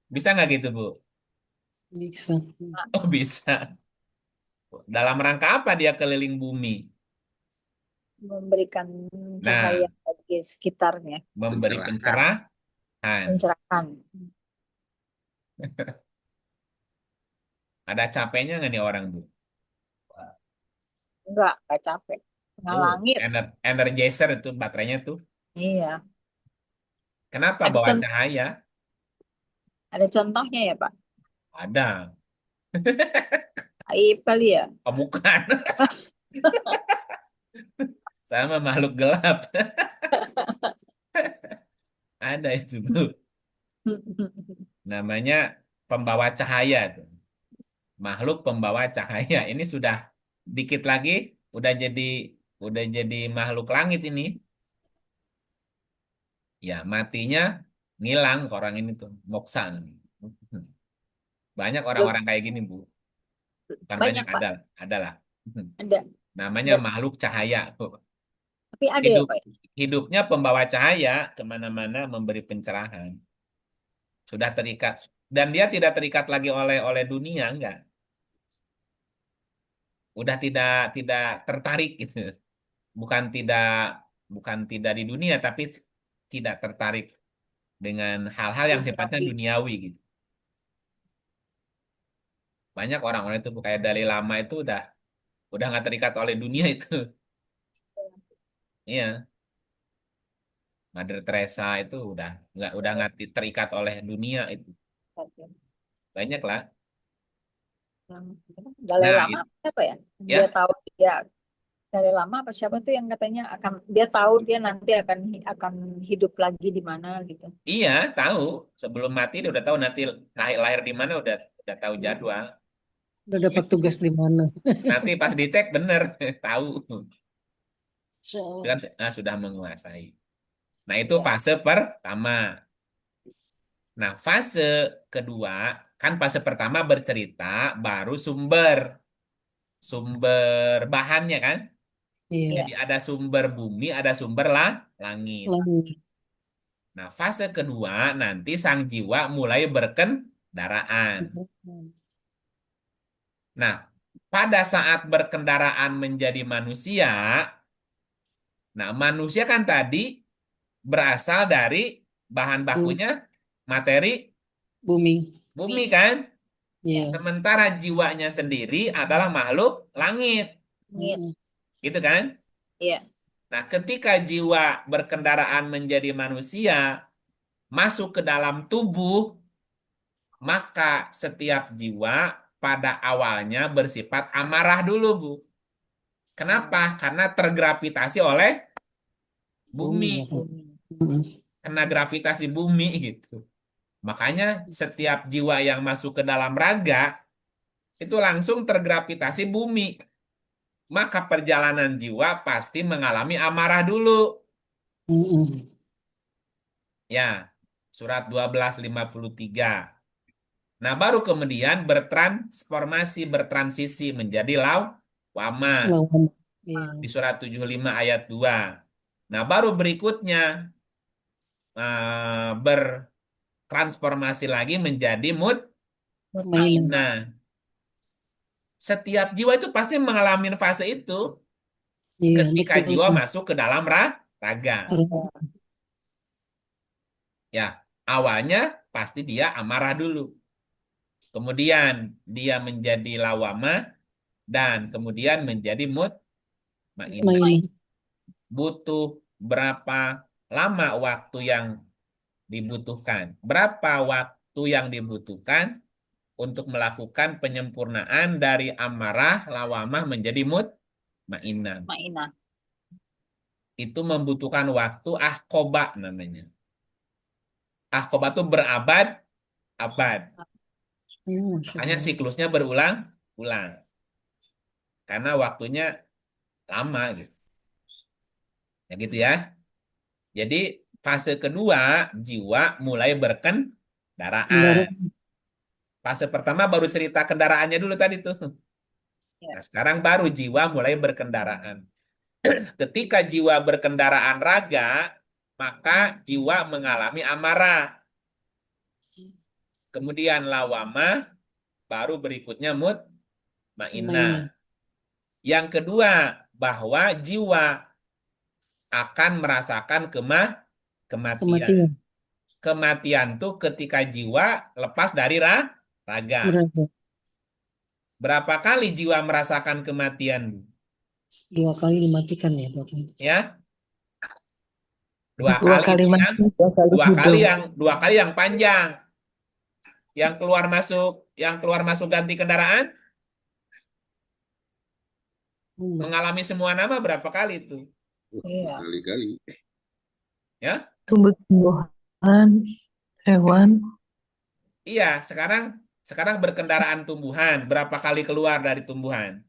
Bisa nggak gitu, Bu? Bisa. Oh, bisa. Dalam rangka apa dia keliling bumi? Memberikan Nah, cahaya bagi sekitarnya, memberi Pencerahan. pencerahan. mencerahkan. Ada capeknya nggak nih orang, Bu? Enggak capek. Tengah Tuh, langit. energizer itu baterainya tuh. Iya. Kenapa Ada bawa con- cahaya? ada contohnya ya, Pak? Ada. Aib kali ya. Oh, bukan. Sama makhluk gelap. Ada itu, Bu. Namanya pembawa cahaya tuh. Makhluk pembawa cahaya. Ini sudah dikit lagi udah jadi makhluk langit ini. Ya, matinya ngilang ke orang ini tuh, moksa. Banyak Belum orang-orang kayak gini, Bu. Bukan banyak, banyak, Pak. ada lah. Ada. Namanya Dan, makhluk cahaya. tapi ada ya, Hidup Pak. hidupnya pembawa cahaya kemana-mana memberi pencerahan. Sudah terikat dan dia tidak terikat lagi oleh dunia, enggak. Udah tidak tertarik gitu. Bukan tidak bukan tidak di dunia tapi tidak tertarik dengan hal-hal yang sifatnya Duniawi. duniawi gitu. Banyak orang-orang itu kayak Dalai Lama itu udah nggak terikat oleh dunia itu. Iya, Mother Teresa itu udah nggak terikat oleh dunia itu. Banyak lah. Dalai Nah, Lama siapa ya? Dia ya, tahu dia Dalai Lama apa siapa tuh yang katanya akan dia tahu dia nanti akan hidup lagi di mana gitu. iya tahu. Sebelum mati dia udah tahu nanti lahir lahir di mana udah tahu jadwal. Udah dapat tugas di mana? Nanti pas dicek bener tahu. Insya Itu Allah. kan sudah menguasai. Nah, itu Ya. fase pertama. Nah, fase kedua kan fase pertama bercerita baru sumber sumber bahannya kan. Iya. Jadi Iya. ada sumber bumi, ada sumber lah langit. Lagi. Nah, fase kedua nanti sang jiwa mulai berkendaraan. Nah, pada saat berkendaraan menjadi manusia, nah manusia kan tadi berasal dari bahan Bu- bakunya materi Bumi. bumi kan? Iya. Sementara jiwanya sendiri adalah makhluk langit, Langit. gitu kan? Iya. Nah, ketika jiwa berkendaraan menjadi manusia, masuk ke dalam tubuh, maka setiap jiwa pada awalnya bersifat amarah dulu, Bu. Kenapa? Karena tergravitasi oleh Bumi. bumi, Ya. Bumi. kena gravitasi bumi gitu. Makanya setiap jiwa yang masuk ke dalam raga itu langsung tergravitasi bumi. Maka perjalanan jiwa pasti mengalami amarah dulu. Ya, surat 1253. Nah, baru kemudian bertransisi menjadi lawama Lawan. Iya. di surat 75 ayat 2. Nah, baru berikutnya bertransformasi lagi menjadi Mainan. mutmainah. Setiap jiwa itu pasti mengalami fase itu Iya, ketika betul. jiwa masuk ke dalam raga. Ya, awalnya pasti dia amarah dulu. Kemudian dia menjadi lawama dan kemudian menjadi mutmainah. Mainan. Butuh berapa lama waktu yang dibutuhkan? Berapa waktu yang dibutuhkan untuk melakukan penyempurnaan dari amarah, lawamah menjadi mutmainah? Mainah. Itu membutuhkan waktu ahkoba namanya. Ahkoba itu berabad-abad. Iya, Masya Makanya Allah. siklusnya berulang-ulang. Karena waktunya lama gitu. Ya gitu ya. Jadi fase kedua jiwa mulai berkendaraan. Kendaraan. Fase pertama baru cerita kendaraannya dulu tadi tuh. Ya. Nah, sekarang baru jiwa mulai berkendaraan. Ketika jiwa berkendaraan raga, maka jiwa mengalami amarah. Kemudian lawamah, baru berikutnya mutmainnah. Mainan. Yang kedua, bahwa jiwa akan merasakan kematian. Kematian. Kematian tuh ketika jiwa lepas dari raga. Raga. Berapa kali jiwa merasakan kematian? 2 kali dimatikan ya Bapak. Ya, dua Dua kali kali itu yang mati, 2 kali hidup. dua kali yang panjang. Yang keluar masuk ganti kendaraan Hmm. mengalami semua nama berapa kali itu? Iya. Kali-kali. Ya, Tumbuh-tumbuhan, hewan, iya. Sekarang berkendaraan tumbuhan berapa kali keluar dari tumbuhan?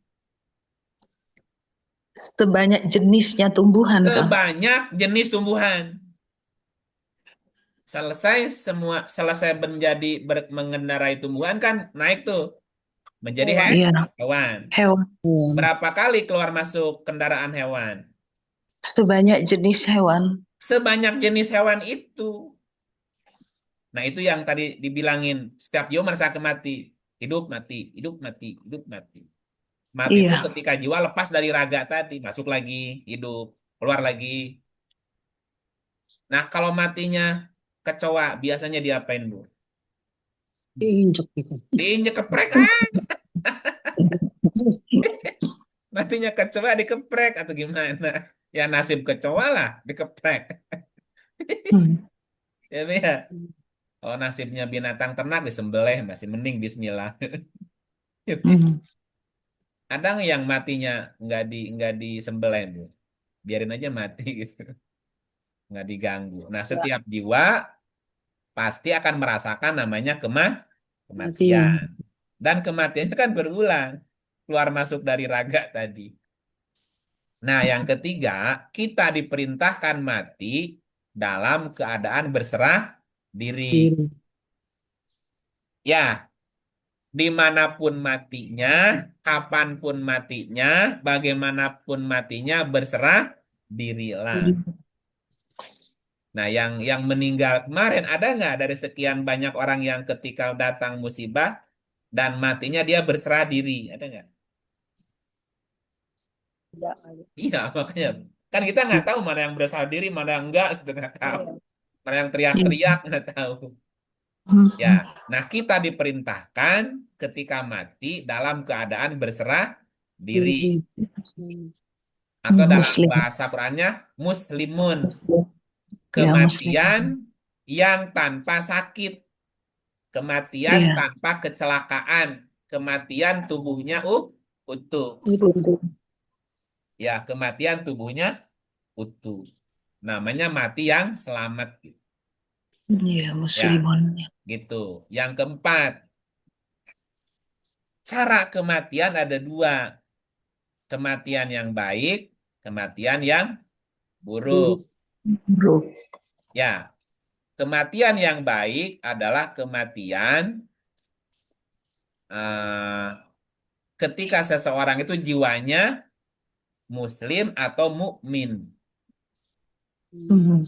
sebanyak jenisnya tumbuhan, Kang. Sebanyak jenis tumbuhan. Selesai mengendarai tumbuhan kan naik tuh menjadi Hewan. Iya, hewan. hewan. Hewan. Berapa kali keluar masuk kendaraan hewan? Sebanyak jenis hewan. Sebanyak jenis hewan itu. Nah, itu yang tadi dibilangin setiap jiwa merasakan mati. Hidup mati, hidup mati, hidup mati. Mati itu Iya. ketika jiwa lepas dari raga tadi, masuk lagi, hidup, keluar lagi. Nah, kalau matinya kecoa, biasanya diapain, Bu? Diinjek gitu. Diinjek keprek, matinya kecoa dikeprek atau gimana? Ya nasib kecoa lah, dikeprek. Hmm. Ya, Bu, ya. Oh, nasibnya binatang ternak disembelih, masih mending bismillah. Hmm. Ada nggak yang matinya nggak disembelih, Bu? Biarin aja mati gitu, nggak diganggu. Nah, Ya. setiap jiwa pasti akan merasakan namanya Kematian. kematian. Dan kematiannya kan berulang, keluar masuk dari raga tadi. Nah, yang ketiga, kita diperintahkan mati dalam keadaan berserah diri. Diri. Ya, dimanapun matinya, kapanpun matinya, bagaimanapun matinya, berserah dirilah. Diri. Nah, yang meninggal kemarin ada nggak dari sekian banyak orang yang ketika datang musibah dan matinya dia berserah diri? Ada nggak? Tidak kali. Iya, makanya kan kita nggak tahu mana yang berserah diri, mana yang enggak, kita nggak tahu. Iya. Mana yang Iya. teriak-teriak nggak tahu. Ya, Hmm. nah kita diperintahkan ketika mati dalam keadaan berserah diri Diri. Hmm. atau dalam Muslim. bahasa Qurannya muslimun, Muslim. Ya, muslim. kematian yang tanpa sakit, kematian Iya. tanpa kecelakaan, kematian tubuhnya utuh. Itu. Ya, kematian tubuhnya utuh. Namanya mati yang selamat. Iya, Ya, muslimun. gitu. Yang keempat, cara kematian ada dua. Kematian yang baik, kematian yang buruk. Buruk. Bro. Ya, kematian yang baik adalah kematian eh, ketika seseorang itu jiwanya muslim atau mukmin. Hmm. Minimal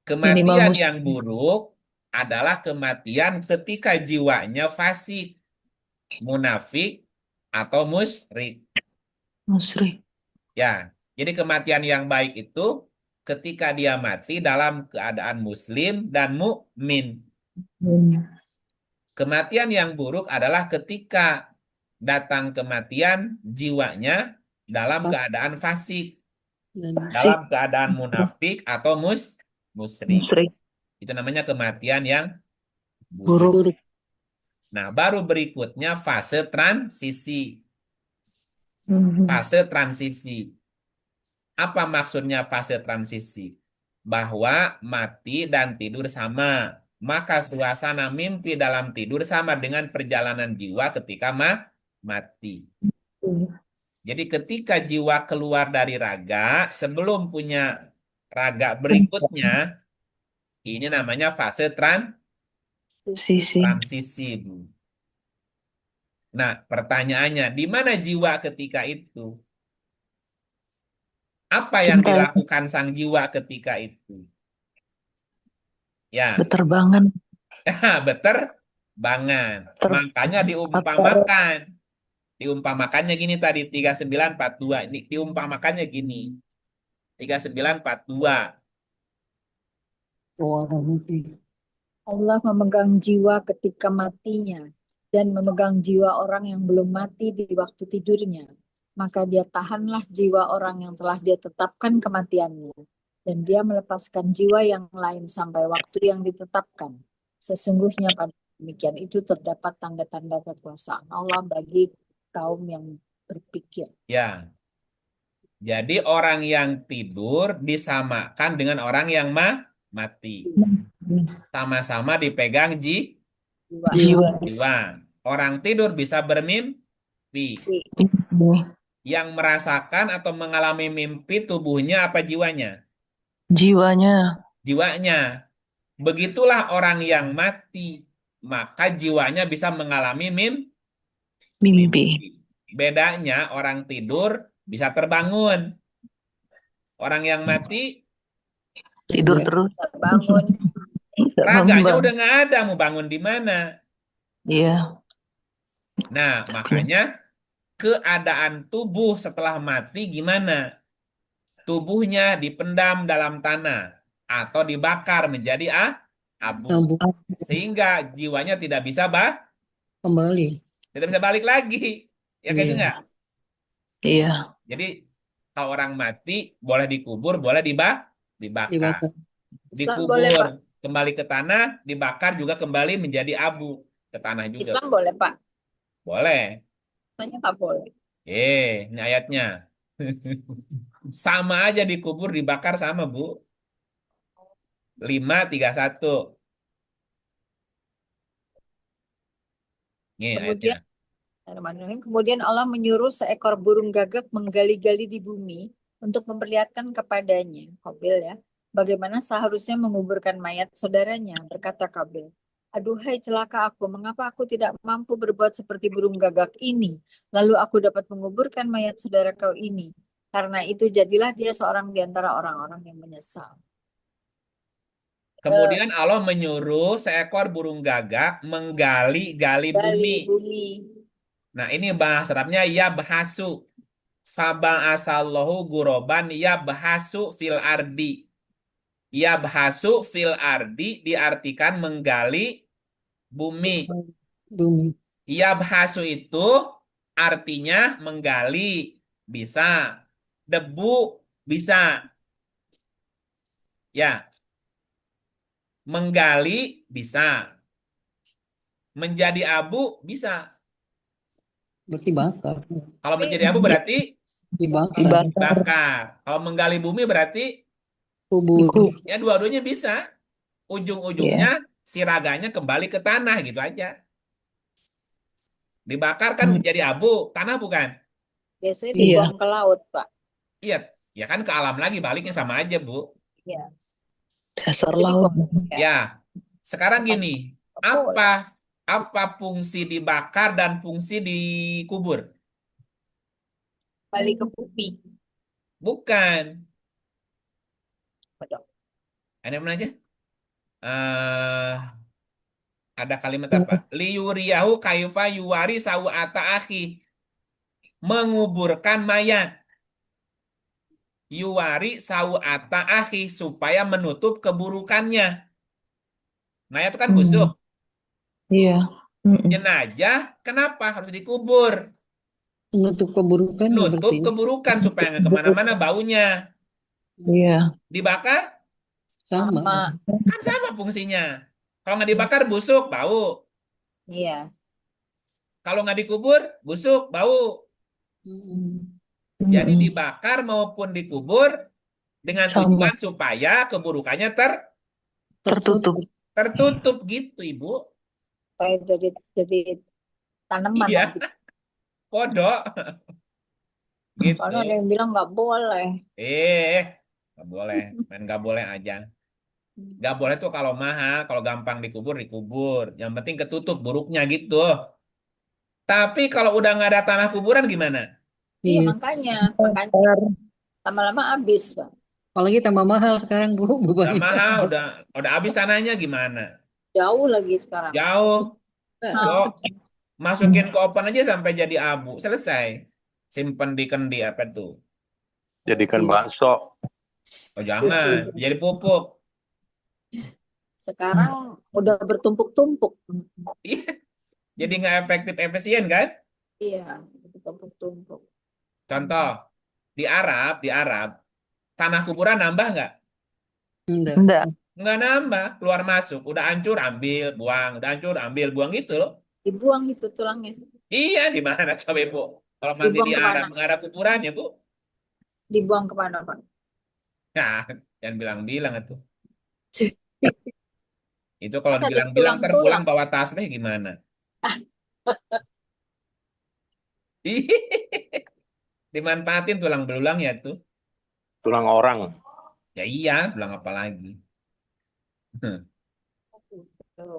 Kematian muslim. yang buruk adalah kematian ketika jiwanya fasik, munafik, atau musyrik. Musrik. Ya, jadi kematian yang baik itu ketika dia mati dalam keadaan muslim dan mukmin. Hmm. Kematian yang buruk adalah ketika datang kematian jiwanya dalam Pas keadaan fasik, dan dalam Sik. keadaan munafik atau musyrik. Musrik. Itu namanya kematian yang buruk. Buruk. buruk. Nah, baru berikutnya fase transisi. Hmm. Fase transisi. Apa maksudnya fase transisi? Bahwa mati dan tidur sama. Maka suasana mimpi dalam tidur sama dengan perjalanan jiwa ketika mati. Jadi ketika jiwa keluar dari raga, sebelum punya raga berikutnya, ini namanya fase Sisi. transisi, Bu. Nah, pertanyaannya, di mana jiwa ketika itu? Apa yang Entah itu dilakukan sang jiwa ketika itu? Ya, beterbangan beter banget. ter Makanya atau diumpamakan. Diumpamakannya gini tadi 3942. Ini diumpamakannya gini. 3942. Orang mimpi. Allah memegang jiwa ketika matinya dan memegang jiwa orang yang belum mati di waktu tidurnya. Maka dia tahanlah jiwa orang yang telah dia tetapkan kematiannya. Dan dia melepaskan jiwa yang lain sampai waktu yang ditetapkan. Sesungguhnya pada demikian itu terdapat tanda-tanda kekuasaan Allah bagi kaum yang berpikir. Ya, jadi orang yang tidur disamakan dengan orang yang mati. Sama-sama dipegang Jiwa. jiwa jiwa. Orang tidur bisa bermimpi. Yang merasakan atau mengalami mimpi tubuhnya apa jiwanya? jiwanya Jiwanya. Begitulah orang yang mati. Maka jiwanya bisa mengalami mimpi mimpi. Bedanya orang tidur bisa terbangun. Orang yang mati, tidur Iya. terus Bangun. nggak raganya bangun. udah nggak ada, mau bangun di mana? Iya, Nah, makanya keadaan tubuh setelah mati gimana? Tubuhnya dipendam dalam tanah atau dibakar menjadi abu. Abu Sehingga jiwanya kembali. tidak bisa balik lagi. Ya kayak itu Iya. nggak? iya. Jadi kalau orang mati boleh dikubur, boleh dibakar. Dibakar. Islam boleh, Dikubur Pak. kembali ke tanah, dibakar juga kembali menjadi abu ke tanah juga. Islam boleh, Pak. Boleh. Tanya nggak boleh. Ini ayatnya. Sama aja dikubur, dibakar sama, Bu. 531. Nih ayatnya. Kemudian Allah menyuruh seekor burung gagak menggali-gali di bumi untuk memperlihatkan kepadanya, Qabil ya, bagaimana seharusnya menguburkan mayat saudaranya. Berkata Qabil, aduhai celaka aku, mengapa aku tidak mampu berbuat seperti burung gagak ini, lalu aku dapat menguburkan mayat saudara kau ini. Karena itu jadilah dia seorang di antara orang-orang yang menyesal. Kemudian Allah menyuruh seekor burung gagak menggali-gali Gali bumi. bumi. Nah, ini bahasa Arabnya ya bahasu. Faba'asallahu guroban ya bahasu fil ardi. Ya bahasu fil ardi diartikan menggali bumi. Bumi. Ya bahasu itu artinya menggali. Bisa. Debu bisa. Ya. Menggali bisa. Menjadi abu bisa. Berarti bakar. Kalau menjadi abu berarti Dibakar. Dibakar. bakar. Kalau menggali bumi berarti Kubur. ya dua-duanya bisa. Ujung-ujungnya si raganya kembali ke tanah gitu aja. Dibakar kan menjadi abu, tanah bukan? Biasanya Iya. dibuang ke laut, Pak. Iya, ya kan ke alam lagi baliknya sama aja, Bu. Ya. Dasar Jadi laut. Ya, sekarang gini, Boleh. apa fungsi dibakar dan fungsi dikubur? Balik ke bumi. Bukan. Betul. Ada mana aja? Ada kalimat apa? Liyuriyahu kaifa yuwari sawata akhi. Menguburkan mayat. Yuwari sawata akhi supaya menutup keburukannya. Mayat itu kan busuk. Iya. Jenazah kenapa harus dikubur? Menutup keburukan Nutup berarti. keburukan supaya nggak kemana-mana baunya. Iya. Dibakar Sama. kan sama fungsinya. Kalau nggak dibakar busuk bau. Iya. Kalau nggak dikubur busuk bau. Jadi dibakar maupun dikubur dengan Sama. tujuan supaya keburukannya Tertutup. tertutup gitu, Ibu. Supaya jadi tanaman Iya, nanti. kodok. Gitu. Soalnya ada yang bilang nggak boleh. Nggak boleh. Main nggak boleh aja. Nggak boleh tuh kalau mahal, kalau gampang dikubur, dikubur. Yang penting ketutup buruknya gitu. Tapi kalau udah nggak ada tanah kuburan gimana? Iya, Iya. makanya Benar. lama-lama habis, Pak. Apalagi tambah mahal sekarang Bu Udah bebannya. mahal, udah habis tanahnya gimana? Jauh lagi sekarang. Jauh. Nah, Kok masukin ke oven aja sampai jadi abu. Selesai. Simpen di kendi apa tuh? Jadikan Iya. bakso. Oh jangan, jadi pupuk. sekarang udah bertumpuk-tumpuk. Iya, jadi nggak efektif efisien kan? Iya, bertumpuk-tumpuk. Contoh, di Arab, tanah kuburan nambah nggak? Enggak. Enggak. Nggak nambah, keluar masuk. Udah hancur, ambil, buang. Udah hancur, ambil, buang gitu loh. Dibuang itu tulangnya. Iya, di mana coba Bu? Kalau mati Dibuang di Arab, kemana? nggak ada kuburannya, Bu. Dibuang kemana, Pak? Nah, jangan bilang-bilang itu. Itu kalau Kan ada dibilang-bilang, ntar pulang tulang-tulang. bawa tasbih gimana? Dimanfaatin tulang belulang ya tuh. Tulang orang. Ya iya, tulang apa lagi?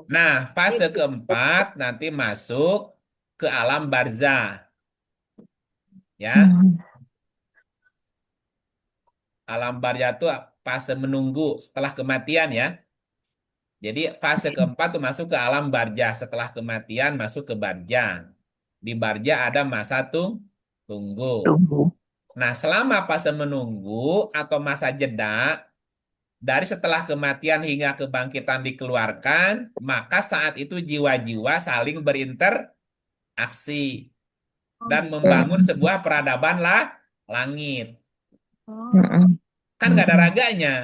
Nah, fase keempat nanti masuk ke alam barzah. Ya, alam barzah itu fase menunggu setelah kematian ya. Jadi fase keempat tuh masuk ke alam barzah. Setelah kematian masuk ke barzah. Di barzah ada masa tunggu. Tunggu. Nah, selama fase menunggu atau masa jeda, dari setelah kematian hingga kebangkitan dikeluarkan, maka saat itu jiwa-jiwa saling berinteraksi dan membangun sebuah peradaban langit. Oh, Mm-mm. Kan nggak ada raganya.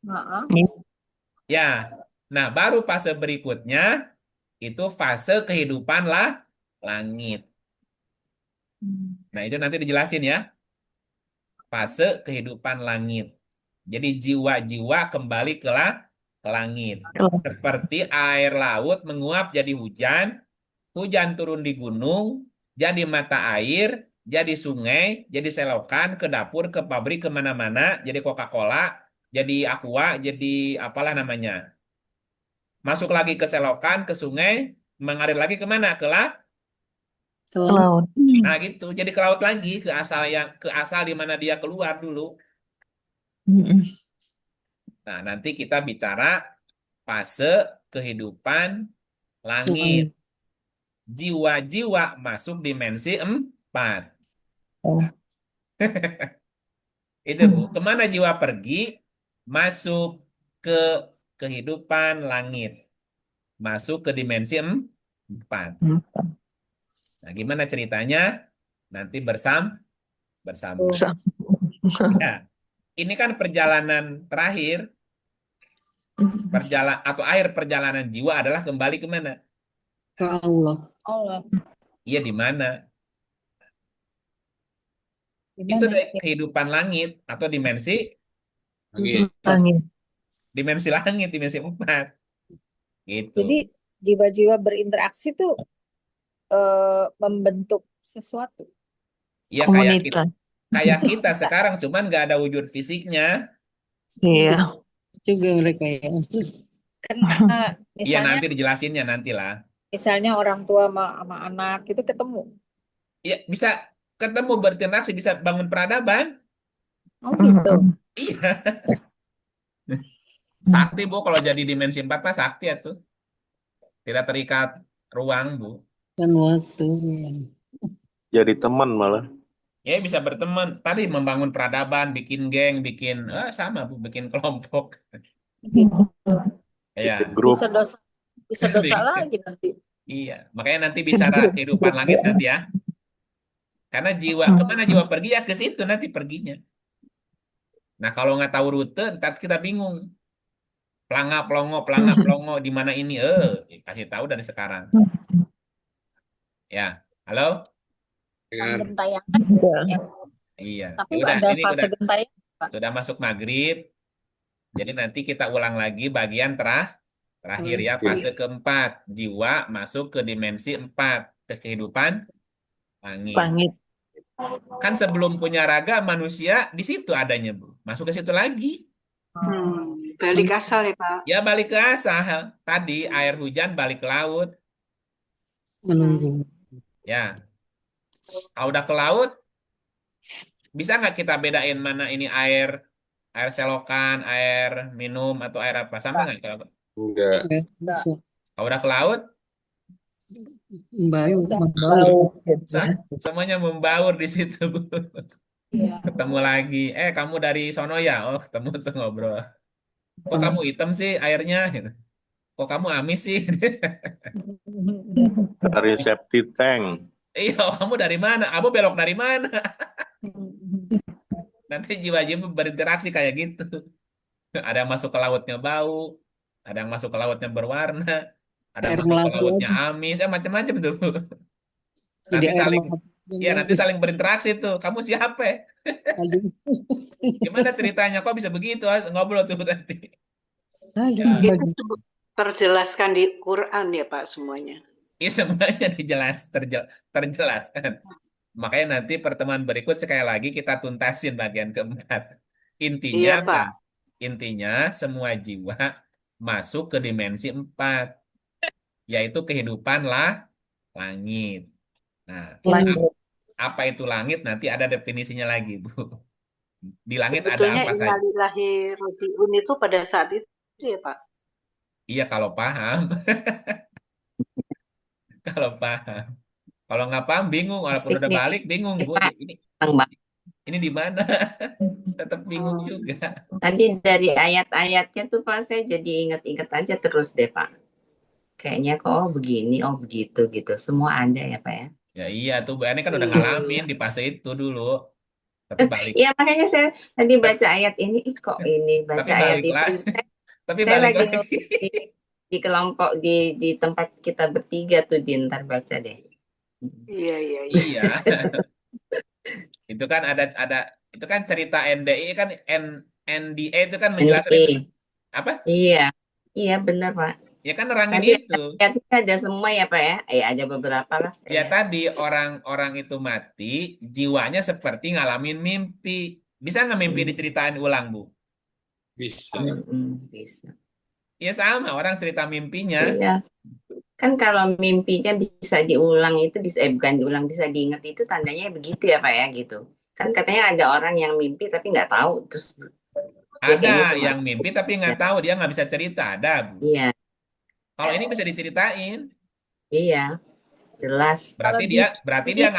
maaf. Ya, nah baru fase berikutnya itu fase kehidupan langit. Nah itu nanti dijelasin ya, fase kehidupan langit. Jadi jiwa-jiwa kembali ke langit. Seperti air laut menguap jadi hujan, hujan turun di gunung, jadi mata air, jadi sungai, jadi selokan, ke dapur, ke pabrik, kemana-mana, jadi Coca-Cola, jadi Aqua, jadi apalah namanya. Masuk lagi ke selokan, ke sungai, mengalir lagi kemana? Ke Telan. laut. Nah gitu, jadi ke laut lagi, ke asal di mana dia keluar dulu. Mm-mm. Nah, nanti kita bicara fase kehidupan langit. Langit. Jiwa-jiwa masuk dimensi 4. Oh. Itu Bu, kemana jiwa pergi? Masuk ke kehidupan langit. Masuk ke dimensi 4. Nah, gimana ceritanya? Nanti bersambung. Bisa. Ya, ini kan perjalanan terakhir, atau akhir perjalanan jiwa adalah kembali kemana? Ke Allah. Allah. Iya, di mana? Itu Gimana? dari kehidupan langit atau dimensi Langit. langit, dimensi 4. Gitu. Jadi jiwa-jiwa berinteraksi tuh membentuk sesuatu. Ya Komunitas. kayak kita sekarang, cuman nggak ada wujud fisiknya. Iya. Juga mereka ya. Kan Iya, misalnya nanti dijelasinnya nantilah. orang tua sama anak itu ketemu. Iya, bisa ketemu, berinteraksi, bisa bangun peradaban. Oh gitu. Iya, sakti Bu, kalau jadi dimensi 4 mah sakti ya tuh. Tidak terikat ruang Bu. Dan waktu. Jadi teman malah. Ya bisa berteman. Tadi membangun peradaban, bikin geng, sama Bu, bikin kelompok. Gitu. Ya, Bikin grup. Bisa dosa lagi nanti. iya. Makanya nanti bicara kehidupan langit nanti ya. Karena kemana jiwa pergi ya ke situ nanti perginya. Nah kalau nggak tahu rute, ntar kita bingung. Pelangak pelongo di mana ini? Kasih tahu dari sekarang. Ya, halo? Gentayangan. Iya. Ya. Iya. Tapi Ya udah, ada ini fase gentayangan. Pak. sudah masuk maghrib. Jadi nanti kita ulang lagi bagian terakhir ya, fase keempat. Jiwa masuk ke dimensi 4, ke kehidupan langit. Langit. Kan sebelum punya raga manusia di situ adanya, Bu. Masuk ke situ lagi. Balik asal ya Pak. Ya balik ke asal. Tadi air hujan balik ke laut. Menunggu. Ya, kalau udah ke laut, bisa nggak kita bedain mana ini air selokan, air minum, atau air apa? Sama nggak? Enggak. Ya, bisa. Kalau udah ke laut, Membaur, membaur. Bau gitu. semuanya membaur di situ, Bu. Iya. Ketemu lagi. Kamu dari sono ya? Oh, ketemu tuh ngobrol. Kok kamu hitam sih airnya? Gitu. Kok kamu amis sih? Dari septic tank. Iya, kamu dari mana? Kamu belok dari mana? Nanti jiwa-jiwa berinteraksi kayak gitu. Ada yang masuk ke lautnya bau, ada yang masuk ke lautnya berwarna, ada yang Air masuk ke melati lautnya aja. amis, macam-macam tuh. Jadi Nanti air saling, melati yang ya nanti bagus. saling berinteraksi tuh. Kamu siapa? Aduh. Gimana ceritanya? Kok bisa begitu? Ngobrol tuh nanti. Aduh, Ya, Itu terjelaskan di Quran ya Pak semuanya. ini semuanya terjelaskan. Makanya nanti pertemuan berikut sekali lagi kita tuntasin bagian keempat. Intinya Iya apa? Pak. Intinya semua jiwa masuk ke dimensi 4, yaitu kehidupan langit. Nah, Lanjut. apa itu langit? Nanti ada definisinya lagi, Bu. Di langit ada Sebetulnya apa saja? innalillahi rojiun itu pada saat itu ya Pak. Iya, kalau paham. Kalau paham. Kalau nggak paham, bingung. Walaupun Asik udah nih, balik, bingung, Bu. Pak. Ini, Seneng banget. ini di mana? Tetap bingung Hmm. juga. Tadi dari ayat-ayatnya tuh Pak, saya jadi inget-inget aja terus deh Pak. Kayaknya kok oh begini, oh begitu gitu. Semua ada ya Pak ya. Ya iya tuh, Bu. Ini kan udah Iya, ngalamin iya. di fase itu dulu. Tapi balik, Iya makanya saya tadi baca ayat ini, ih kok ini tapi baca ayat balik itu. lagi. Tapi Saya balik lagi lagi. nulis di kelompok di tempat kita bertiga tuh di ntar baca deh. Iya, iya, iya. Iya. Itu kan ada itu kan cerita NDI kan NDA itu kan menjelaskan itu NDE. apa? Iya, iya benar Pak. Ya kan nerangin Tadi itu. ayatnya ada semua ya Pak ya? Ada beberapa lah. Ya tadi orang-orang itu mati, jiwanya seperti ngalamin mimpi. Bisa nggak mimpi diceritain ulang, Bu? Bisa. Bisa. Ya sama, orang cerita mimpinya. Iya. Kan kalau mimpinya bisa diulang itu bisa bukan diulang bisa diingat itu tandanya begitu ya Pak ya gitu. Kan katanya ada orang yang mimpi tapi nggak tahu terus dia Ada kayaknya cuma yang mimpi tapi nggak tahu, dia nggak bisa cerita. Ada, Bu. iya Kalau ini bisa diceritain, iya jelas. berarti Kalau dia deep berarti dia sleep,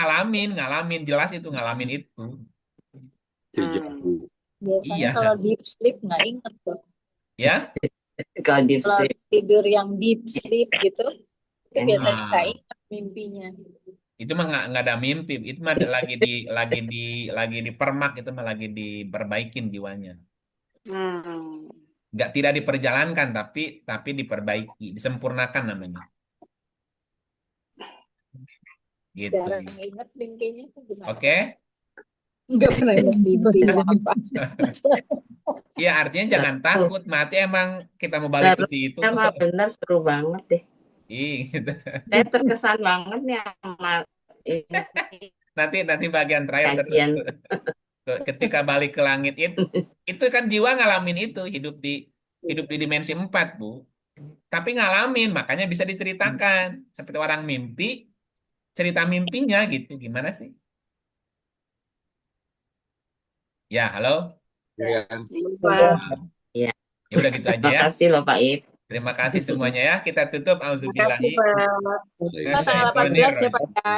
ngalamin jelas itu ngalamin itu. Hmm. biasanya Iya, kalau deep sleep nggak inget tuh. ya. Kalau deep Kalau sleep tidur yang deep sleep gitu, itu biasanya nggak Ah, inget mimpinya. itu mah nggak ada mimpi. Itu mah lagi di permak, itu mah lagi diperbaikin jiwanya. Hmm. Nggak tidak diperjalankan tapi diperbaiki, disempurnakan namanya. Gitu. Jarang inget mimpinya tuh gimana? Oke? Nggak pernah inget mimpinya apa. Ya artinya jangan takut, mati emang kita mau balik ke seru situ. sama bener seru banget deh. Ih, gitu. Saya terkesan banget nih sama ini Nanti bagian terakhir seru. kajian. Ketika balik ke langit itu kan jiwa ngalamin itu hidup di dimensi 4, Bu. Tapi ngalamin, makanya bisa diceritakan. Seperti orang mimpi, cerita mimpinya gitu. Gimana sih? Ya, halo? Iya, Pak. Iya. Ya udah gitu aja ya. Makasih loh Pak Ip. Terima kasih semuanya ya. Kita tutup. Terima kasih Auzubillahi. Pak. Kita tanggal 18 ya Pak ya.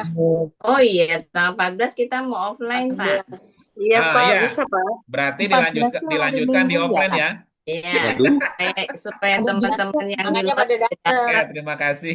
Oh iya, tanggal 14 kita mau offline Pak. 14. Iya Pak, Iya. bisa Pak. Berarti 14 tuh hari dilanjutkan di Minggu ya, offline Pak? ya. Iya, supaya teman-teman yang di Makanya luar pada datang. Ya, terima kasih.